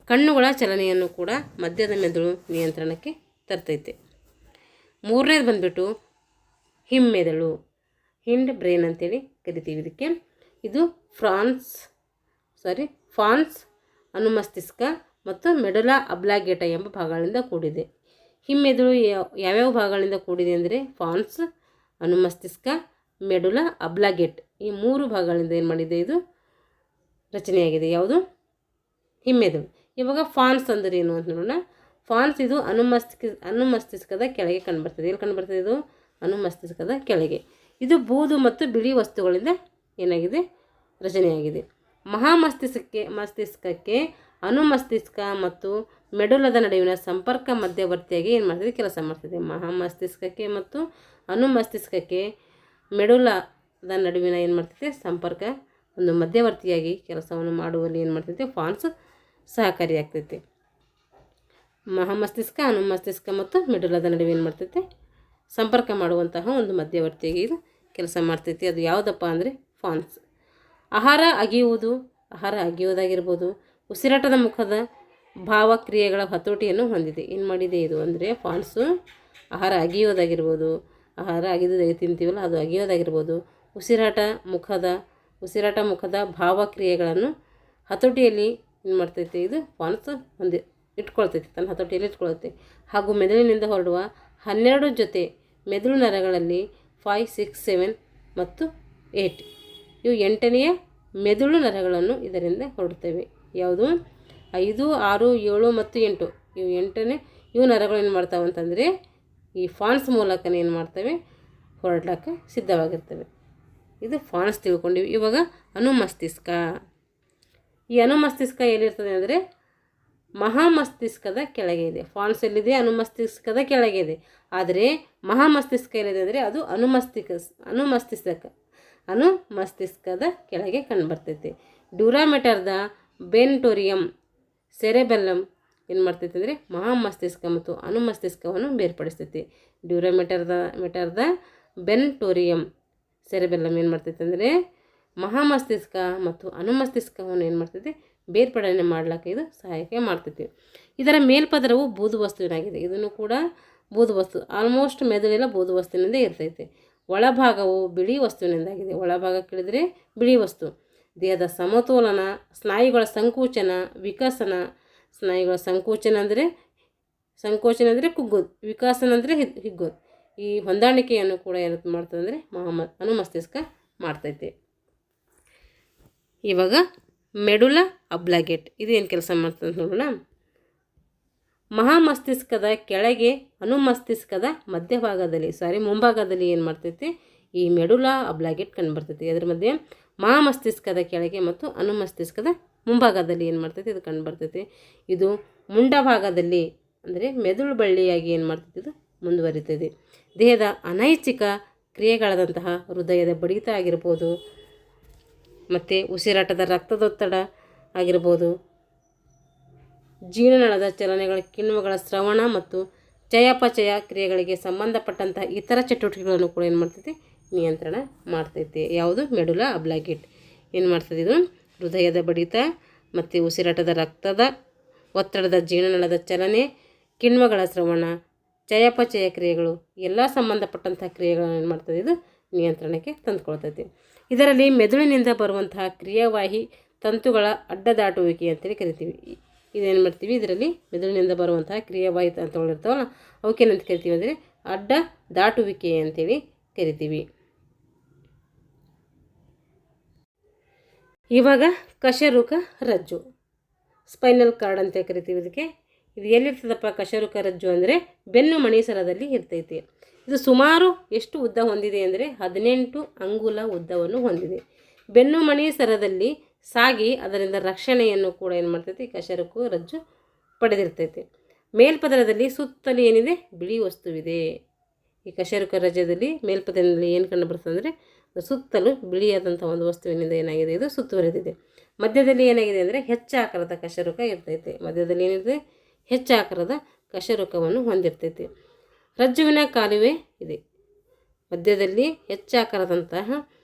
ಕಣ್ಣುಗಳ ಚಲನೆಯನ್ನು ಕೂಡ ಮಧ್ಯದ ಮೆದುಳು ನಿಯಂತ್ರಣಕ್ಕೆ ತರ್ತೈತೆ. 3ನೇದು ಬಂದುಬಿಟ್ಟು ಹಿಮ್ಮೆದುಳು, ಹಿಂಡ್ ಬ್ರೈನ್ ಅಂತೇಳಿ ಕರಿತೀವಿ ಇದಕ್ಕೆ. ಇದು ಫಾನ್ಸ್ ಅನುಮಸ್ತಿಷ್ಕ ಮತ್ತು ಮೆಡುಲಾ ಅಬ್ಲಾಗೇಟ ಎಂಬ ಭಾಗಗಳಿಂದ ಕೂಡಿದೆ. ಹಿಮ್ಮೆದುಳು ಯಾವ್ಯಾವ ಭಾಗಗಳಿಂದ ಕೂಡಿದೆ ಅಂದರೆ ಫಾನ್ಸ್, ಅನುಮಸ್ತಿಷ್ಕ, ಮೆಡುಲಾ ಅಬ್ಲಾಗೇಟ್ ಈ 3 ಭಾಗಗಳಿಂದ ಏನು ಮಾಡಿದೆ ಇದು ರಚನೆಯಾಗಿದೆ. ಯಾವುದು ಹಿಮ್ಮೆದುಳು. ಇವಾಗ ಫಾನ್ಸ್ ಅಂದರೆ ಏನು ಅಂತ ನೋಡೋಣ. ಫಾನ್ಸ್ ಇದು ಅನುಮಸ್ತಿಷ್ಕದ ಕೆಳಗೆ ಕಂಡುಬರ್ತದೆ. ಎಲ್ಲಿ ಕಂಡುಬರ್ತದೆ ಇದು ಅನುಮಸ್ತಿಷ್ಕದ ಕೆಳಗೆ. ಇದು ಬೂದು ಮತ್ತು ಬಿಳಿ ವಸ್ತುಗಳಿಂದ ಏನಾಗಿದೆ ರಚನೆಯಾಗಿದೆ. ಮಸ್ತಿಷ್ಕಕ್ಕೆ ಅನುಮಸ್ತಿಷ್ಕ ಮತ್ತು ಮೆಡುಲದ ನಡುವಿನ ಸಂಪರ್ಕ ಮಧ್ಯವರ್ತಿಯಾಗಿ ಏನು ಮಾಡ್ತದೆ ಕೆಲಸ ಮಾಡ್ತದೆ. ಮಹಾಮಸ್ತಿಷ್ಕಕ್ಕೆ ಮತ್ತು ಅನುಮಸ್ತಿಷ್ಕಕ್ಕೆ ಮೆಡುಲದ ನಡುವಿನ ಏನು ಮಾಡ್ತೈತೆ ಸಂಪರ್ಕ ಒಂದು ಮಧ್ಯವರ್ತಿಯಾಗಿ ಕೆಲಸವನ್ನು ಮಾಡುವಲ್ಲಿ ಏನು ಮಾಡ್ತೈತೆ ಫಾನ್ಸ್ ಸಹಕಾರಿಯಾಗ್ತೈತೆ. ಮಹಾಮಸ್ತಿಷ್ಕ, ಅನುಮಸ್ತಿಷ್ಕ ಮತ್ತು ಮೆಡುಲದ ನಡುವೆ ಏನು ಮಾಡ್ತೈತೆ ಸಂಪರ್ಕ ಮಾಡುವಂತಹ ಒಂದು ಮಧ್ಯವರ್ತಿಯಾಗಿ ಇದು ಕೆಲಸ ಮಾಡ್ತೈತಿ. ಅದು ಯಾವುದಪ್ಪ ಅಂದರೆ ಫಾನ್ಸ್. ಆಹಾರ ಅಗಿಯುವುದಾಗಿರ್ಬೋದು, ಉಸಿರಾಟದ ಮುಖದ ಭಾವಕ್ರಿಯೆಗಳ ಹತೋಟಿಯನ್ನು ಹೊಂದಿದೆ. ಏನು ಮಾಡಿದೆ ಇದು ಅಂದರೆ ಫಾನ್ಸು ಆಹಾರ ಅಗಿಯೋದಾಗಿರ್ಬೋದು, ಆಹಾರ ಅಗಿದು ತಿಂತೀವಲ್ಲ ಅದು ಅಗಿಯೋದಾಗಿರ್ಬೋದು, ಉಸಿರಾಟ ಮುಖದ ಭಾವಕ್ರಿಯೆಗಳನ್ನು ಹತೋಟಿಯಲ್ಲಿ ಏನು ಮಾಡ್ತೈತೆ ಇದು ಫಾನ್ಸ್ ಇಟ್ಕೊಳ್ತೈತಿ, ತನ್ನ ಹತೋಟಿಯಲ್ಲಿ ಇಟ್ಕೊಳ್ತೈತಿ. ಹಾಗೂ ಮೆದುಳಿನಿಂದ ಹೊರಡುವ 12 ಜೊತೆ ಮೆದುಳು ನರಗಳಲ್ಲಿ 5, 6, 7 ಮತ್ತು 8 ಇವು 8ನೆಯ ಮೆದುಳು ನರಗಳನ್ನು ಇದರಿಂದ ಹೊರಡ್ತವೆ. ಯಾವುದು 5, 6, 7 ಮತ್ತು 8 ಇವು 8ನೇ ಇವು ನರಗಳು ಏನು ಮಾಡ್ತಾವೆ ಅಂತಂದರೆ ಈ ಫಾನ್ಸ್ ಮೂಲಕನೇ ಏನು ಮಾಡ್ತವೆ ಹೊರಡ್ಲಿಕ್ಕೆ ಸಿದ್ಧವಾಗಿರ್ತವೆ. ಇದು ಫಾನ್ಸ್ ತಿಳ್ಕೊಂಡಿವಿ. ಇವಾಗ ಅನುಮಸ್ತಿಷ್ಕ. ಈ ಅನುಮಸ್ತಿಷ್ಕ ಎಲ್ಲಿರ್ತದೆ ಅಂದರೆ ಮಹಾಮಸ್ತಿಷ್ಕದ ಕೆಳಗೆ ಇದೆ. ಫಾನ್ಸ್ ಎಲ್ಲಿದೆ? ಅನುಮಸ್ತಿಷ್ಕದ ಕೆಳಗೆ ಇದೆ. ಆದರೆ ಮಹಾಮಸ್ತಿಷ್ಕ ಎಲ್ಲಿದೆ ಅಂದರೆ ಅದು ಅನುಮಸ್ತಿಷ್ಕದ ಕೆಳಗೆ ಕಂಡುಬರ್ತೈತೆ. ಡ್ಯೂರಾಮೆಟರ್ದ ಬೆಂಟೋರಿಯಮ್ ಸೆರೆಬೆಲ್ಲಮ್ ಏನು ಮಾಡ್ತೈತೆ ಅಂದರೆ ಮಹಾಮಸ್ತಿಷ್ಕ ಮತ್ತು ಅನುಮಸ್ತಿಷ್ಕವನ್ನು ಬೇರ್ಪಡಿಸ್ತೈತಿ. ಮೆಟರ್ದ ಬೆಂಟೋರಿಯಮ್ ಸೆರೆಬೆಲ್ಲಮ್ ಏನು ಮಾಡ್ತೈತೆ ಅಂದರೆ ಮಹಾಮಸ್ತಿಷ್ಕ ಮತ್ತು ಅನುಮಸ್ತಿಷ್ಕವನ್ನು ಏನು ಮಾಡ್ತೈತಿ ಬೇರ್ಪಡನೆ ಮಾಡ್ಲಿಕ್ಕೆ ಇದು ಸಹಾಯಕ ಮಾಡ್ತೈತಿ. ಇದರ ಮೇಲ್ಪದರವು ಬೂದು ವಸ್ತುವಿನಾಗಿದೆ. ಇದನ್ನು ಕೂಡ ಬೂದು ವಸ್ತು, ಆಲ್ಮೋಸ್ಟ್ ಮೆದುಳೆಲ್ಲ ಬೂದು ವಸ್ತುವಿನಿಂದ ಇರ್ತೈತೆ. ಒಳಭಾಗವು ಬಿಳಿ ವಸ್ತುವಿನಿಂದಾಗಿದೆ. ಒಳಭಾಗ ಕೇಳಿದರೆ ಬಿಳಿ ವಸ್ತು. ದೇಹದ ಸಮತೋಲನ, ಸ್ನಾಯುಗಳ ಸಂಕೋಚನ, ವಿಕಸನ. ಸ್ನಾಯುಗಳ ಸಂಕೋಚನ ಅಂದರೆ ಕುಗ್ಗೋದು, ವಿಕಾಸನ ಅಂದರೆ ಹಿಗ್ಗೋದು. ಈ ಹೊಂದಾಣಿಕೆಯನ್ನು ಕೂಡ ಏನು ಮಾಡ್ತದೆ ಅಂದರೆ ಅನುಮಸ್ತಿಷ್ಕ ಮಾಡ್ತೈತೆ. ಇವಾಗ ಮೆಡುಲಾ ಅಬ್ಲಾಂಗೇಟ ಇದು ಏನು ಕೆಲಸ ಮಾಡ್ತದೆ ನೋಡೋಣ. ಮಹಾಮಸ್ತಿಷ್ಕದ ಕೆಳಗೆ ಅನುಮಸ್ತಿಷ್ಕದ ಮುಂಭಾಗದಲ್ಲಿ ಏನು ಮಾಡ್ತೈತಿ ಈ ಮೆಡುಲಾ ಅಬ್ಲಾಂಗೇಟ ಕಂಡುಬರ್ತೈತಿ. ಅದರ ಮಧ್ಯೆ ಮಹಾಮಸ್ತಿಷ್ಕದ ಕೆಳಗೆ ಮತ್ತು ಅನುಮಸ್ತಿಷ್ಕದ ಮುಂಭಾಗದಲ್ಲಿ ಏನು ಮಾಡ್ತೈತಿ ಇದು ಕಂಡುಬರ್ತೈತಿ. ಇದು ಮುಂಡಭಾಗದಲ್ಲಿ ಅಂದರೆ ಮೆದುಳು ಬಳ್ಳಿಯಾಗಿ ಏನು ಮಾಡ್ತೈತಿ ಇದು ಮುಂದುವರಿತದೆ. ದೇಹದ ಅನೈಚ್ಛಿಕ ಕ್ರಿಯೆಗಳಾದಂತಹ ಹೃದಯದ ಬಡಿತ ಆಗಿರ್ಬೋದು, ಮತ್ತು ಉಸಿರಾಟದ ರಕ್ತದೊತ್ತಡ ಆಗಿರ್ಬೋದು, ಜೀರ್ಣನಾಳದ ಚಲನೆಗಳ, ಕಿಣ್ವಗಳ ಸ್ರವಣ ಮತ್ತು ಚಯಾಪಚಯ ಕ್ರಿಯೆಗಳಿಗೆ ಸಂಬಂಧಪಟ್ಟಂತಹ ಇತರ ಚಟುವಟಿಕೆಗಳನ್ನು ಕೂಡ ಏನು ಮಾಡ್ತೈತಿ ನಿಯಂತ್ರಣ ಮಾಡ್ತೈತಿ. ಯಾವುದು? ಮೆಡುಲಾ ಅಬ್ಲಾಂಗೇಟ ಏನು ಮಾಡ್ತದೆ ಇದು ಹೃದಯದ ಬಡಿತ ಮತ್ತು ಉಸಿರಾಟದ ರಕ್ತದ ಒತ್ತಡದ, ಜೀರ್ಣನಾಳದ ಚಲನೆ, ಕಿಣ್ವಗಳ ಸ್ರವಣ, ಚಯಾಪಚಯ ಕ್ರಿಯೆಗಳು ಎಲ್ಲ ಸಂಬಂಧಪಟ್ಟಂಥ ಕ್ರಿಯೆಗಳನ್ನು ಏನು ಮಾಡ್ತದೆ ಇದು ನಿಯಂತ್ರಣಕ್ಕೆ ತಂದುಕೊಳ್ತೈತಿ. ಇದರಲ್ಲಿ ಮೆದುಳಿನಿಂದ ಬರುವಂತಹ ಕ್ರಿಯಾವಾಹಿ ತಂತುಗಳ ಅಡ್ಡದಾಟುವಿಕೆ ಅಂತೇಳಿ ಕರಿತೀವಿ. ಇದೇನು ಮಾಡ್ತೀವಿ, ಇದರಲ್ಲಿ ಮೆದುಳಿನಿಂದ ಬರುವಂತಹ ಕ್ರಿಯಾವಾಹಿ ತಂತುಗಳಿರ್ತಾವಲ್ಲ ಅವಕ್ಕೇನಂತ ಕರಿತೀವಿ ಅಂದರೆ ಅಡ್ಡ ದಾಟುವಿಕೆ ಅಂತೇಳಿ ಕರಿತೀವಿ. ಇವಾಗ ಕಶೇರುಕ ರಜ್ಜು, ಸ್ಪೈನಲ್ ಕಾರ್ಡ್ ಅಂತ ಕರಿತೀವಿ ಇದಕ್ಕೆ. ಇದು ಎಲ್ಲಿರ್ತದಪ್ಪ ಕಶೇರುಕ ರಜ್ಜು ಅಂದರೆ ಬೆನ್ನು ಮಣಿಸರದಲ್ಲಿ ಇರ್ತೈತಿ. ಇದು ಸುಮಾರು ಎಷ್ಟು ಉದ್ದ ಹೊಂದಿದೆ ಅಂದರೆ 18 ಅಂಗುಲ ಉದ್ದವನ್ನು ಹೊಂದಿದೆ. ಬೆನ್ನು ಮಣಿಸರದಲ್ಲಿ ಸಾಗಿ ಅದರಿಂದ ರಕ್ಷಣೆಯನ್ನು ಕೂಡ ಏನು ಮಾಡ್ತೈತಿ ಕಶೇರುಕ ರಜ್ಜು ಪಡೆದಿರ್ತೈತಿ. ಮೇಲ್ಪದರದಲ್ಲಿ ಸುತ್ತಲೂ ಏನಿದೆ ಬಿಳಿ ವಸ್ತುವಿದೆ. ಈ ಕಶೇರುಕ ರಜ್ಜದಲ್ಲಿ ಮೇಲ್ಪದರದಲ್ಲಿ ಏನು ಕಂಡು ಬರ್ತದೆ ಅಂದರೆ ಸುತ್ತಲೂ ಬಿಳಿಯಾದಂಥ ಒಂದು ವಸ್ತುವಿನಿಂದ ಏನಾಗಿದೆ ಇದು ಸುತ್ತುವರೆದಿದೆ. ಮಧ್ಯದಲ್ಲಿ ಏನಾಗಿದೆ ಅಂದರೆ ಹೆಚ್ಚಾಕಾರದ ಕಶೇರುಕ ಇರ್ತೈತೆ. ಮಧ್ಯದಲ್ಲಿ ಏನಿದೆ ಹೆಚ್ಚಾಕಾರದ ಕಶೇರುಕವನ್ನು ಹೊಂದಿರ್ತೈತಿ. ರಜ್ಜುವಿನ ಕಾಲುವೆ ಇದೆ. ಮಧ್ಯದಲ್ಲಿ ಹೆಚ್ಚಾಕಾರದಂತಹ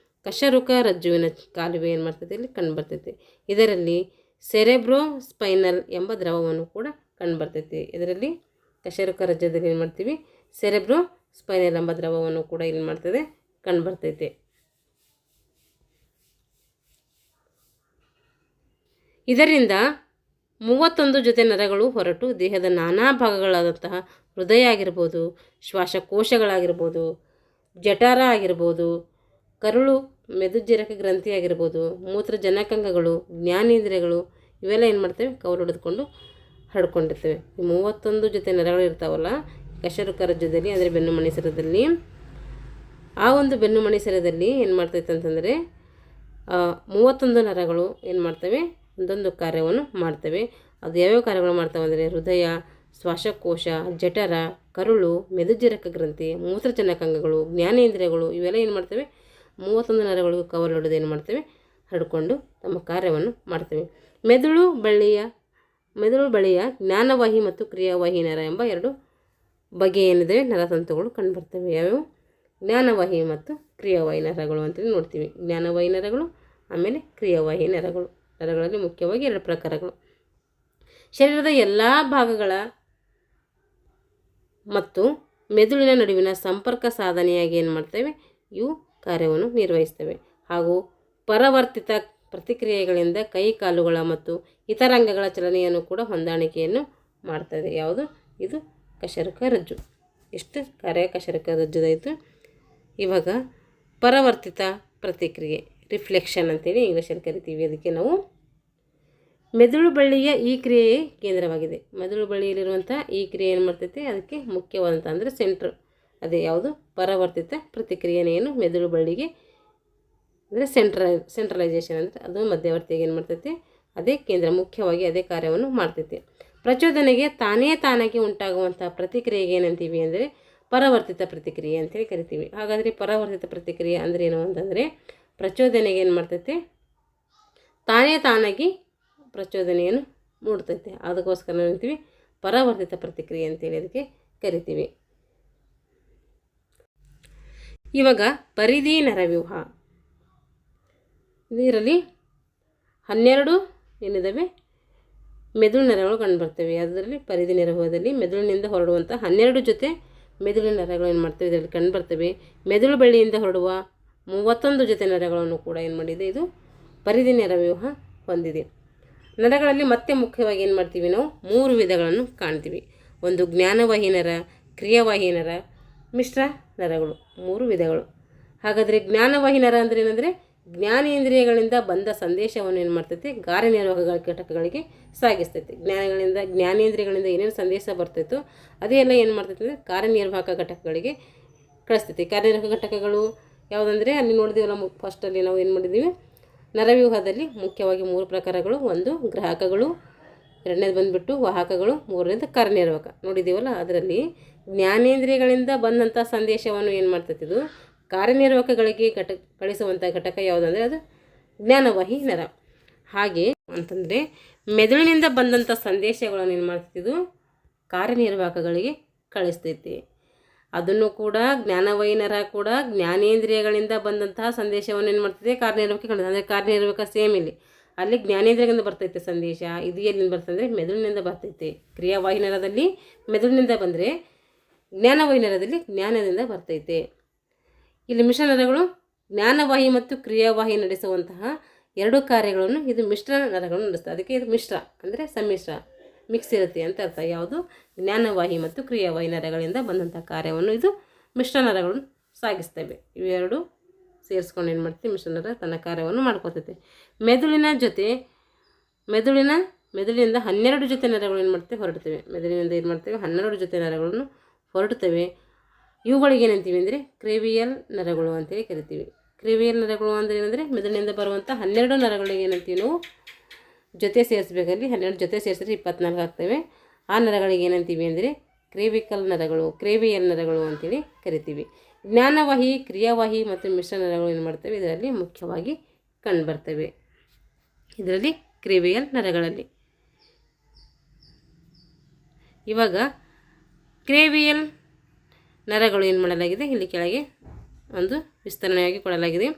ಕಶೇರುಕ ರಜ್ಜುವಿನ ಕಾಲುವೆ ಏನು ಮಾಡ್ತೈತಿ ಇಲ್ಲಿ ಕಂಡುಬರ್ತೈತಿ. ಇದರಲ್ಲಿ ಸೆರೆಬ್ರೋ ಸ್ಪೈನಲ್ ಎಂಬ ದ್ರವವನ್ನು ಕೂಡ ಕಂಡುಬರ್ತೈತಿ. ಇದರಲ್ಲಿ ಕಶೇರುಕ ರಜ್ಜದಲ್ಲಿ ಏನು ಮಾಡ್ತೀವಿ ಸೆರೆಬ್ರೋ ಸ್ಪೈನಲ್ ಎಂಬ ದ್ರವವನ್ನು ಕೂಡ ಇಲ್ಲಿ ಮಾಡ್ತದೆ ಕಂಡುಬರ್ತೈತೆ. ಇದರಿಂದ 31 ಜೊತೆ ನರಗಳು ಹೊರಟು ದೇಹದ ನಾನಾ ಭಾಗಗಳಾದಂತಹ ಹೃದಯ ಆಗಿರ್ಬೋದು, ಶ್ವಾಸಕೋಶಗಳಾಗಿರ್ಬೋದು, ಜಠರ ಆಗಿರ್ಬೋದು, ಕರುಳು, ಮೆದುಜೀರಕ ಗ್ರಂಥಿ ಆಗಿರ್ಬೋದು, ಮೂತ್ರಜನಕಾಂಗಗಳು, ಜ್ಞಾನೇಂದ್ರಿಯಗಳು ಇವೆಲ್ಲ ಏನು ಮಾಡ್ತೇವೆ ಕವಲು ಹಿಡಿದುಕೊಂಡು ಹರಡ್ಕೊಂಡಿರ್ತೇವೆ. ಈ 31 ಜೊತೆ ನರಗಳು ಇರ್ತಾವಲ್ಲ ಕಶೇರುಕ ರಜ್ಜುದಲ್ಲಿ ಅಂದರೆ ಬೆನ್ನು ಮಣಿಸರದಲ್ಲಿ. ಆ ಒಂದು ಬೆನ್ನು ಮಣಿಸರದಲ್ಲಿ ಏನು ಮಾಡ್ತೈತೆ ಅಂತಂದರೆ 31 ನರಗಳು ಏನು ಮಾಡ್ತವೆ ಒಂದೊಂದು ಕಾರ್ಯವನ್ನು ಮಾಡ್ತವೆ. ಅದು ಯಾವ್ಯಾವ ಕಾರ್ಯಗಳು ಮಾಡ್ತವೆ ಅಂದರೆ ಹೃದಯ, ಶ್ವಾಸಕೋಶ, ಜಠರ, ಕರುಳು, ಮೆದುಜೀರಕ ಗ್ರಂಥಿ, ಮೂತ್ರಜನಕಾಂಗಗಳು, ಜ್ಞಾನೇಂದ್ರಿಯಗಳು ಇವೆಲ್ಲ ಏನು ಮಾಡ್ತವೆ 31 ನರಗಳಿಗೂ ಕವಲು ಹಿಡಿದು ಏನು ಮಾಡ್ತವೆ ಹರಡ್ಕೊಂಡು ತಮ್ಮ ಕಾರ್ಯವನ್ನು ಮಾಡ್ತವೆ. ಮೆದುಳು ಬಳಿಯ ಜ್ಞಾನವಾಹಿ ಮತ್ತು ಕ್ರಿಯಾವಾಹಿ ನರ ಎಂಬ 2 ಬಗೆ ಏನಿದೆ ನರತಂತುಗಳು ಕಂಡುಬರ್ತವೆ. ಯಾವ್ಯಾವು? ಜ್ಞಾನವಾಹಿ ಮತ್ತು ಕ್ರಿಯಾವಾಹಿ ನರಗಳು ಅಂತೇಳಿ ನೋಡ್ತೀವಿ. ಜ್ಞಾನವಾಹಿ ನರಗಳು ಆಮೇಲೆ ಕ್ರಿಯಾವಾಹಿ ನರಗಳು. ನರಗಳಲ್ಲಿ ಮುಖ್ಯವಾಗಿ 2 ಪ್ರಕಾರಗಳು. ಶರೀರದ ಎಲ್ಲ ಭಾಗಗಳ ಮತ್ತು ಮೆದುಳಿನ ನಡುವಿನ ಸಂಪರ್ಕ ಸಾಧನೆಯಾಗಿ ಏನು ಮಾಡ್ತೇವೆ ಇವು ಕಾರ್ಯವನ್ನು ನಿರ್ವಹಿಸ್ತವೆ. ಹಾಗೂ ಪರವರ್ತಿತ ಪ್ರತಿಕ್ರಿಯೆಗಳಿಂದ ಕೈ ಕಾಲುಗಳ ಮತ್ತು ಇತರ ಅಂಗಗಳ ಚಲನೆಯನ್ನು ಕೂಡ ಹೊಂದಾಣಿಕೆಯನ್ನು ಮಾಡ್ತಾಯಿದೆ. ಯಾವುದು ಇದು? ಕಶೇರುಕ ರಜ್ಜು. ಎಷ್ಟು ಕಾರ್ಯ ಕಶೇರುಕ ರಜ್ಜುದಾಯಿತು. ಇವಾಗ ಪರವರ್ತಿತ ಪ್ರತಿಕ್ರಿಯೆ, ರಿಫ್ಲೆಕ್ಷನ್ ಅಂತೇಳಿ ಇಂಗ್ಲೀಷಲ್ಲಿ ಕರಿತೀವಿ. ಅದಕ್ಕೆ ನಾವು ಮೆದುಳು ಬಳ್ಳಿಯ ಈ ಕ್ರಿಯೆಯೇ ಕೇಂದ್ರವಾಗಿದೆ. ಮೆದುಳು ಬಳ್ಳಿಯಲ್ಲಿರುವಂಥ ಈ ಕ್ರಿಯೆ ಏನು ಮಾಡ್ತೈತೆ, ಅದಕ್ಕೆ ಮುಖ್ಯವಾದಂಥ ಅಂದರೆ ಸೆಂಟ್ರ್, ಅದೇ ಯಾವುದು? ಪರವರ್ತಿತ ಪ್ರತಿಕ್ರಿಯೆಯನ್ನು ಮೆದುಳು ಬಳ್ಳಿಗೆ ಅಂದರೆ ಸೆಂಟ್ರಲೈಸೇಷನ್ ಅಂದರೆ ಅದು ಮಧ್ಯವರ್ತಿಯಾಗಿ ಏನು ಮಾಡ್ತೈತೆ, ಅದೇ ಕೇಂದ್ರ, ಮುಖ್ಯವಾಗಿ ಅದೇ ಕಾರ್ಯವನ್ನು ಮಾಡ್ತೈತೆ. ಪ್ರಚೋದನೆಗೆ ತಾನಾಗಿ ಉಂಟಾಗುವಂಥ ಪ್ರತಿಕ್ರಿಯೆಗೆ ಏನಂತೀವಿ ಅಂದರೆ ಪರವರ್ತಿತ ಪ್ರತಿಕ್ರಿಯೆ ಅಂತೇಳಿ ಕರಿತೀವಿ. ಹಾಗಾದರೆ ಪರವರ್ತಿತ ಪ್ರತಿಕ್ರಿಯೆ ಅಂದರೆ ಏನು ಅಂತಂದರೆ, ಪ್ರಚೋದನೆಗೆ ಏನು ಮಾಡ್ತೈತೆ, ತಾನಾಗಿ ಪ್ರಚೋದನೆಯನ್ನು ಮೂಡ್ತೈತೆ. ಅದಕ್ಕೋಸ್ಕರ ಏನಂತೀವಿ? ಪರವರ್ತಿತ ಪ್ರತಿಕ್ರಿಯೆ ಅಂತೇಳಿ ಅದಕ್ಕೆ ಕರಿತೀವಿ. ಇವಾಗ ಪರಿಧಿ ನರವ್ಯೂಹ, ಇದರಲ್ಲಿ 12 ಏನಿದ್ದಾವೆ ಮೆದುಳು ನರಗಳು ಕಂಡುಬರ್ತವೆ. ಅದರಲ್ಲಿ ಪರಿಧಿ ನರವ್ಯೂಹದಲ್ಲಿ ಮೆದುಳಿನಿಂದ ಹೊರಡುವಂಥ 12 ಜೊತೆ ಮೆದುಳಿನ ನರಗಳು ಏನು ಮಾಡ್ತವೆ, ಇದರಲ್ಲಿ ಕಂಡುಬರ್ತವೆ. ಮೆದುಳು ಬಳ್ಳಿಯಿಂದ ಹೊರಡುವ 31 ಜೊತೆ ನರಗಳನ್ನು ಕೂಡ ಏನು ಮಾಡಿದೆ, ಇದು ಪರಿಧಿ ನರವ್ಯೂಹ ಹೊಂದಿದೆ. ನರಗಳಲ್ಲಿ ಮತ್ತೆ ಮುಖ್ಯವಾಗಿ ಏನು ಮಾಡ್ತೀವಿ, ನಾವು 3 ವಿಧಗಳನ್ನು ಕಾಣ್ತೀವಿ. ಒಂದು ಜ್ಞಾನವಾಹಿ ನರ, ಕ್ರಿಯಾವಾಹಿ ನರ, ಮಿಶ್ರ ನರಗಳು, 3 ವಿಧಗಳು. ಹಾಗಾದರೆ ಜ್ಞಾನವಾಹಿ ನರ ಅಂದರೆ ಏನಂದರೆ, ಜ್ಞಾನೇಂದ್ರಿಯಗಳಿಂದ ಬಂದ ಸಂದೇಶವನ್ನು ಏನು ಮಾಡ್ತೈತೆ, ಕಾರ್ಯನಿರ್ವಾಹಕ ಘಟಕಗಳಿಗೆ ಸಾಗಿಸ್ತೈತೆ. ಜ್ಞಾನೇಂದ್ರಿಯಗಳಿಂದ ಏನೇನು ಸಂದೇಶ ಬರ್ತೈತೋ ಅದೆಲ್ಲ ಏನು ಮಾಡ್ತೈತೆ ಅಂದರೆ ಕಾರ್ಯನಿರ್ವಾಹಕ ಘಟಕಗಳಿಗೆ ಕಳಿಸ್ತೈತಿ. ಕಾರ್ಯನಿರ್ವಾಹಕ ಘಟಕಗಳು ಯಾವುದಂದರೆ, ಅಲ್ಲಿ ನೋಡಿದೀವಲ್ಲ ಫಸ್ಟಲ್ಲಿ ನಾವು ಏನು ಮಾಡಿದ್ದೀವಿ, ನರವ್ಯೂಹದಲ್ಲಿ ಮುಖ್ಯವಾಗಿ 3 ಪ್ರಕಾರಗಳು. ಒಂದು ಗ್ರಾಹಕಗಳು, ಎರಡನೇದು ಬಂದುಬಿಟ್ಟು ವಾಹಕಗಳು, ಮೂರನೇದು ಕಾರ್ಯನಿರ್ವಾಹಕ ನೋಡಿದ್ದೀವಲ್ಲ. ಅದರಲ್ಲಿ ಜ್ಞಾನೇಂದ್ರಿಯಗಳಿಂದ ಬಂದಂಥ ಸಂದೇಶವನ್ನು ಏನು ಮಾಡ್ತೈತಿ, ಇದು ಕಾರ್ಯನಿರ್ವಾಹಕಗಳಿಗೆ ಕಳಿಸುವಂಥ ಘಟಕ ಯಾವುದಂದರೆ ಅದು ಜ್ಞಾನವಾಹಿ ನರ. ಹಾಗೆ ಅಂತಂದರೆ ಮೆದುಳಿನಿಂದ ಬಂದಂಥ ಸಂದೇಶಗಳನ್ನು ಏನು ಮಾಡ್ತಿದ್ದು ಕಾರ್ಯನಿರ್ವಾಹಕಗಳಿಗೆ ಕಳಿಸ್ತೈತಿ. ಅದನ್ನು ಕೂಡ ಜ್ಞಾನವಾಹಿ ನರ ಕೂಡ ಜ್ಞಾನೇಂದ್ರಿಯಗಳಿಂದ ಬಂದಂತಹ ಸಂದೇಶವನ್ನು ಏನು ಮಾಡ್ತೈತೆ, ಕಾರ್ಯನಿರ್ವಾಹಕ ಕಳಿಸ್ತದೆ. ಅಂದರೆ ಕಾರ್ಯನಿರ್ವಾಹಕ ಸೇಮ್ ಇಲ್ಲಿ, ಅಲ್ಲಿ ಜ್ಞಾನೇಂದ್ರಿಯಗಳಿಂದ ಬರ್ತೈತೆ ಸಂದೇಶ. ಇದು ಎಲ್ಲಿಂದ ಬರ್ತಂದರೆ ಮೆದುಳಿನಿಂದ ಬರ್ತೈತೆ. ಕ್ರಿಯಾವಾಹಿ ನರದಲ್ಲಿ ಮೆದುಳಿನಿಂದ ಬಂದರೆ, ಜ್ಞಾನವಾಹಿ ನರದಲ್ಲಿ ಜ್ಞಾನದಿಂದ ಬರ್ತೈತೆ. ಇಲ್ಲಿ ಮಿಶ್ರ ನರಗಳು ಜ್ಞಾನವಾಹಿ ಮತ್ತು ಕ್ರಿಯಾವಾಹಿ ನಡೆಸುವಂತಹ 2 ಕಾರ್ಯಗಳನ್ನು ಇದು ಮಿಶ್ರ ನರಗಳನ್ನು ನಡೆಸ್ತದೆ. ಅದಕ್ಕೆ ಇದು ಮಿಶ್ರ ಅಂದರೆ ಸಮ್ಮಿಶ್ರ, ಮಿಕ್ಸ್ ಇರುತ್ತೆ ಅಂತ ಅರ್ಥ. ಯಾವುದು? ಜ್ಞಾನವಾಹಿ ಮತ್ತು ಕ್ರಿಯಾವಾಹಿ ನರಗಳಿಂದ ಬಂದಂಥ ಕಾರ್ಯವನ್ನು ಇದು ಮಿಶ್ರ ನರಗಳನ್ನು ಸಾಗಿಸ್ತವೆ. ಇವೆರಡು ಸೇರಿಸ್ಕೊಂಡು ಏನು ಮಾಡ್ತೀವಿ, ಮಿಶ್ರ ನರ ತನ್ನ ಕಾರ್ಯವನ್ನು ಮಾಡ್ಕೋತೈತೆ. ಮೆದುಳಿನಿಂದ 12 ಜೊತೆ ನರಗಳು ಏನು ಮಾಡ್ತೇವೆ, ಹೊರಡ್ತವೆ. ಮೆದುಳಿನಿಂದ ಏನು ಮಾಡ್ತೇವೆ, 12 ಜೊತೆ ನರಗಳನ್ನು ಹೊರಡ್ತವೆ. ಇವುಗಳಿಗೆ ಏನಂತೀವಿ ಅಂದರೆ ಕ್ರೇವಿಯಲ್ ನರಗಳು ಅಂತೇಳಿ ಕರಿತೀವಿ. ಕ್ರೇವಿಯಲ್ ನರಗಳು ಅಂದರೆ ಏನಂದರೆ, ಮೆದುಳಿನಿಂದ ಬರುವಂಥ 12 ನರಗಳಿಗೆ ಏನಂತೀವಿ ನಾವು ಜೊತೆ ಸೇರಿಸ್ಬೇಕಲ್ಲಿ. 12 ಜೊತೆ ಸೇರಿಸಿದ್ರೆ 24 ಆಗ್ತವೆ. ಆ ನರಗಳಿಗೆ ಏನಂತೀವಿ ಅಂದರೆ ಕ್ರೇವಿಯಲ್ ನರಗಳು ಅಂತೇಳಿ ಕರಿತೀವಿ. ಜ್ಞಾನವಾಹಿ, ಕ್ರಿಯಾವಾಹಿ ಮತ್ತು ಮಿಶ್ರ ನರಗಳು ಏನು ಮಾಡ್ತವೆ, ಇದರಲ್ಲಿ ಮುಖ್ಯವಾಗಿ ಕಂಡುಬರ್ತವೆ. ಇದರಲ್ಲಿ ಕ್ರೇವಿಯಲ್ ನರಗಳಲ್ಲಿ. ಇವಾಗ ಕ್ರೇವಿಯಲ್ ನರಗಳು ಏನು ಮಾಡಲಾಗಿದೆ, ಇಲ್ಲಿ ಕೆಳಗೆ ಒಂದು ವಿಸ್ತರಣೆಯಾಗಿ ಕೊಡಲಾಗಿದೆ.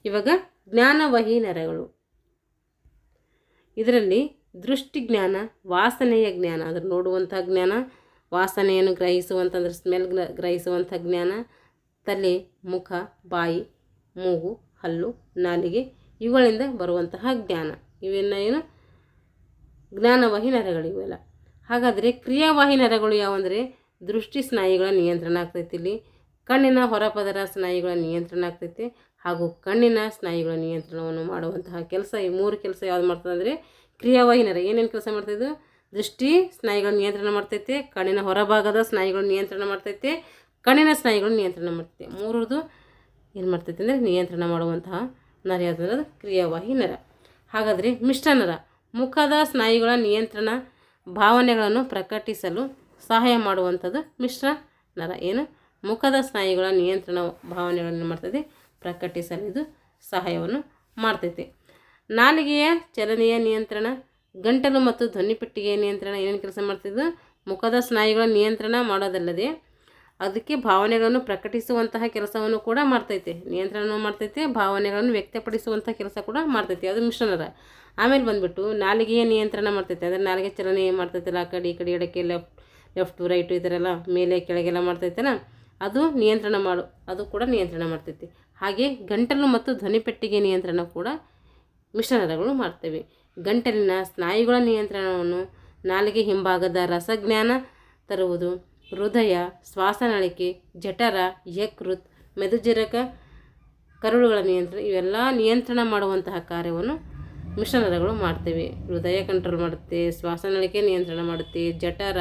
ಇವಾಗ ಜ್ಞಾನವಾಹಿ ನರಗಳು, ಇದರಲ್ಲಿ ದೃಷ್ಟಿ ಜ್ಞಾನ, ವಾಸನೆಯ ಜ್ಞಾನ, ಅದರ ನೋಡುವಂಥ ಜ್ಞಾನ, ವಾಸನೆಯನ್ನು ಗ್ರಹಿಸುವಂಥಂದ್ರೆ ಸ್ಮೆಲ್ ಗ್ರಹಿಸುವಂಥ ಜ್ಞಾನ, ತಲೆ, ಮುಖ, ಬಾಯಿ, ಮೂಗು, ಹಲ್ಲು, ನಾಲಿಗೆ ಇವುಗಳಿಂದ ಬರುವಂತಹ ಜ್ಞಾನ, ಇವೆಲ್ಲ ಜ್ಞಾನವಾಹಿ ನರಗಳು ಇವೆಲ್ಲ. ಹಾಗಾದರೆ ಕ್ರಿಯಾವಾಹಿ ನರಗಳು ಯಾವಂದರೆ, ದೃಷ್ಟಿ ಸ್ನಾಯುಗಳ ನಿಯಂತ್ರಣ ಆಗ್ತೈತಿ. ಇಲ್ಲಿ ಕಣ್ಣಿನ ಹೊರಪದರ ಸ್ನಾಯುಗಳ ನಿಯಂತ್ರಣ ಆಗ್ತೈತೆ, ಹಾಗೂ ಕಣ್ಣಿನ ಸ್ನಾಯುಗಳ ನಿಯಂತ್ರಣವನ್ನು ಮಾಡುವಂತಹ ಕೆಲಸ, ಈ 3 ಕೆಲಸ ಯಾವ್ದು ಮಾಡ್ತದೆ ಅಂದರೆ ಕ್ರಿಯಾವಾಹಿ ನರ. ಏನೇನು ಕೆಲಸ ಮಾಡ್ತಾಯಿದ್ದು, ದೃಷ್ಟಿ ಸ್ನಾಯುಗಳ ನಿಯಂತ್ರಣ ಮಾಡ್ತೈತೆ, ಕಣ್ಣಿನ ಹೊರಭಾಗದ ಸ್ನಾಯುಗಳ ನಿಯಂತ್ರಣ ಮಾಡ್ತೈತೆ, ಕಣ್ಣಿನ ಸ್ನಾಯುಗಳ ನಿಯಂತ್ರಣ ಮಾಡ್ತೈತೆ. 3ರದು ಏನು ಮಾಡ್ತೈತೆ ಅಂದರೆ ನಿಯಂತ್ರಣ ಮಾಡುವಂತಹ ನರ ಯಾವುದಂದ್ರೆ ಅದು ಕ್ರಿಯಾವಾಹಿ ನರ. ಹಾಗಾದರೆ ಮಿಶ್ರ ನರ, ಮುಖದ ಸ್ನಾಯುಗಳ ನಿಯಂತ್ರಣ, ಭಾವನೆಗಳನ್ನು ಪ್ರಕಟಿಸಲು ಸಹಾಯ ಮಾಡುವಂಥದ್ದು ಮಿಶ್ರ ನರ. ಏನು? ಮುಖದ ಸ್ನಾಯುಗಳ ನಿಯಂತ್ರಣ, ಭಾವನೆಗಳನ್ನು ಮಾಡ್ತದೆ ಪ್ರಕಟಿಸಲು ಇದು ಸಹಾಯವನ್ನು ಮಾಡ್ತೈತೆ. ನಾಲಿಗೆಯ ಚಲನೆಯ ನಿಯಂತ್ರಣ, ಗಂಟಲು ಮತ್ತು ಧ್ವನಿಪೆಟ್ಟಿಗೆಯ ನಿಯಂತ್ರಣ ಏನೇನು ಕೆಲಸ ಮಾಡ್ತಿದ್ದು, ಮುಖದ ಸ್ನಾಯುಗಳ ನಿಯಂತ್ರಣ ಮಾಡೋದಲ್ಲದೆ ಅದಕ್ಕೆ ಭಾವನೆಗಳನ್ನು ಪ್ರಕಟಿಸುವಂತಹ ಕೆಲಸವನ್ನು ಕೂಡ ಮಾಡ್ತೈತೆ, ನಿಯಂತ್ರಣವನ್ನು ಮಾಡ್ತೈತೆ, ಭಾವನೆಗಳನ್ನು ವ್ಯಕ್ತಪಡಿಸುವಂಥ ಕೆಲಸ ಕೂಡ ಮಾಡ್ತೈತೆ, ಅದು ಮಿಶ್ರ ನರ. ಆಮೇಲೆ ಬಂದುಬಿಟ್ಟು ನಾಲಿಗೆಯ ನಿಯಂತ್ರಣ ಮಾಡ್ತೈತೆ, ಅಂದರೆ ನಾಲಿಗೆ ಚಲನೆ ಮಾಡ್ತೈತಲ್ಲ, ಆ ಕಡೆ ಈ ಕಡೆ ಎಡಕ್ಕೆ ಲೆಫ್ಟ್ ರೈಟು ಈ ಥರ ಎಲ್ಲ ಮೇಲೆ ಕೆಳಗೆಲ್ಲ ಮಾಡ್ತೈತಲ್ಲ, ಅದು ನಿಯಂತ್ರಣ ಅದು ಕೂಡ ನಿಯಂತ್ರಣ ಮಾಡ್ತೈತಿ. ಹಾಗೆ ಗಂಟಲು ಮತ್ತು ಧ್ವನಿಪೆಟ್ಟಿಗೆ ನಿಯಂತ್ರಣ ಕೂಡ ಮಿಶ್ರ ನರಗಳು ಮಾಡ್ತವೆ. ಗಂಟಲಿನ ಸ್ನಾಯುಗಳ ನಿಯಂತ್ರಣವನ್ನು ನಾಲಿಗೆ ಹಿಂಭಾಗದ ರಸಜ್ಞಾನ ತರುವುದು, ಹೃದಯ, ಶ್ವಾಸನಳಿಕೆ, ಜಠರ, ಯಕೃತ್, ಮೆದುಜೀರಕ, ಕರುಳುಗಳ ನಿಯಂತ್ರಣ, ಇವೆಲ್ಲ ನಿಯಂತ್ರಣ ಮಾಡುವಂತಹ ಕಾರ್ಯವನ್ನು ಮಿಶ್ರನರಗಳು ಮಾಡ್ತೇವೆ. ಹೃದಯ ಕಂಟ್ರೋಲ್ ಮಾಡುತ್ತೆ, ಶ್ವಾಸನಳಿಕೆ ನಿಯಂತ್ರಣ ಮಾಡುತ್ತೆ, ಜಠರ,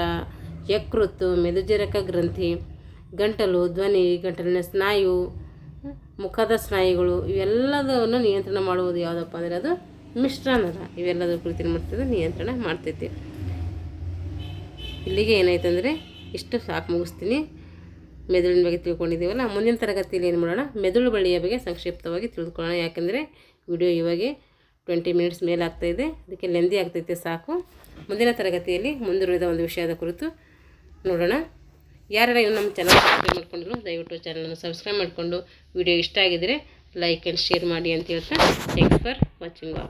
ಯಕೃತ್ತು, ಮೆದುಜೀರಕ ಗ್ರಂಥಿ, ಗಂಟಲು, ಧ್ವನಿ, ಗಂಟಲಿನ ಸ್ನಾಯು, ಮುಖದ ಸ್ನಾಯುಗಳು, ಇವೆಲ್ಲದನ್ನು ನಿಯಂತ್ರಣ ಮಾಡುವುದು ಯಾವುದಪ್ಪ ಅಂದರೆ ಅದು ಮಿಶ್ರನರ. ಇವೆಲ್ಲದರ ಕುರಿತು ಮಾಡ್ತದೆ ನಿಯಂತ್ರಣ ಮಾಡ್ತೈತಿ. ಇಲ್ಲಿಗೆ ಏನಾಯ್ತಂದರೆ ಇಷ್ಟು ಸಾಕು, ಮುಗಿಸ್ತೀನಿ. ಮೆದುಳಿನ ಬಗ್ಗೆ ತಿಳ್ಕೊಂಡಿದ್ದೀವಲ್ಲ, ಮುಂದಿನ ತರಗತಿಯಲ್ಲಿ ಏನು ಮಾಡೋಣ, ಮೆದುಳು ಬಳ್ಳಿಯ ಬಗ್ಗೆ ಸಂಕ್ಷಿಪ್ತವಾಗಿ ತಿಳಿದುಕೊಳ್ಳೋಣ. ಯಾಕೆಂದರೆ ವಿಡಿಯೋ ಇವಾಗೆ 20 ಮಿನಿಟ್ಸ್ ಮೇಲೆ ಆಗ್ತಾಯಿದೆ, ಅದಕ್ಕೆ ಲೆಂದಿ ಆಗ್ತೈತೆ, ಸಾಕು. ಮುಂದಿನ ತರಗತಿಯಲ್ಲಿ ಮುಂದುವರಿದ ಒಂದು ವಿಷಯದ ಕುರಿತು ನೋಡೋಣ. ಯಾರ್ಯಾರು ಇನ್ನು ನಮ್ಮ ಚಾನಲ್ ಸಬ್ಸ್ಕ್ರೈಬ್ ಮಾಡ್ಕೊಂಡಿರೋ ದಯವಿಟ್ಟು ಚಾನಲನ್ನು ಸಬ್ಸ್ಕ್ರೈಬ್ ಮಾಡಿಕೊಂಡು ವಿಡಿಯೋ ಇಷ್ಟ ಆಗಿದ್ದರೆ ಲೈಕ್ ಆ್ಯಂಡ್ ಶೇರ್ ಮಾಡಿ ಅಂತ ಹೇಳ್ತಾ, ಥ್ಯಾಂಕ್ಸ್ ಫಾರ್ ವಾಚಿಂಗ್.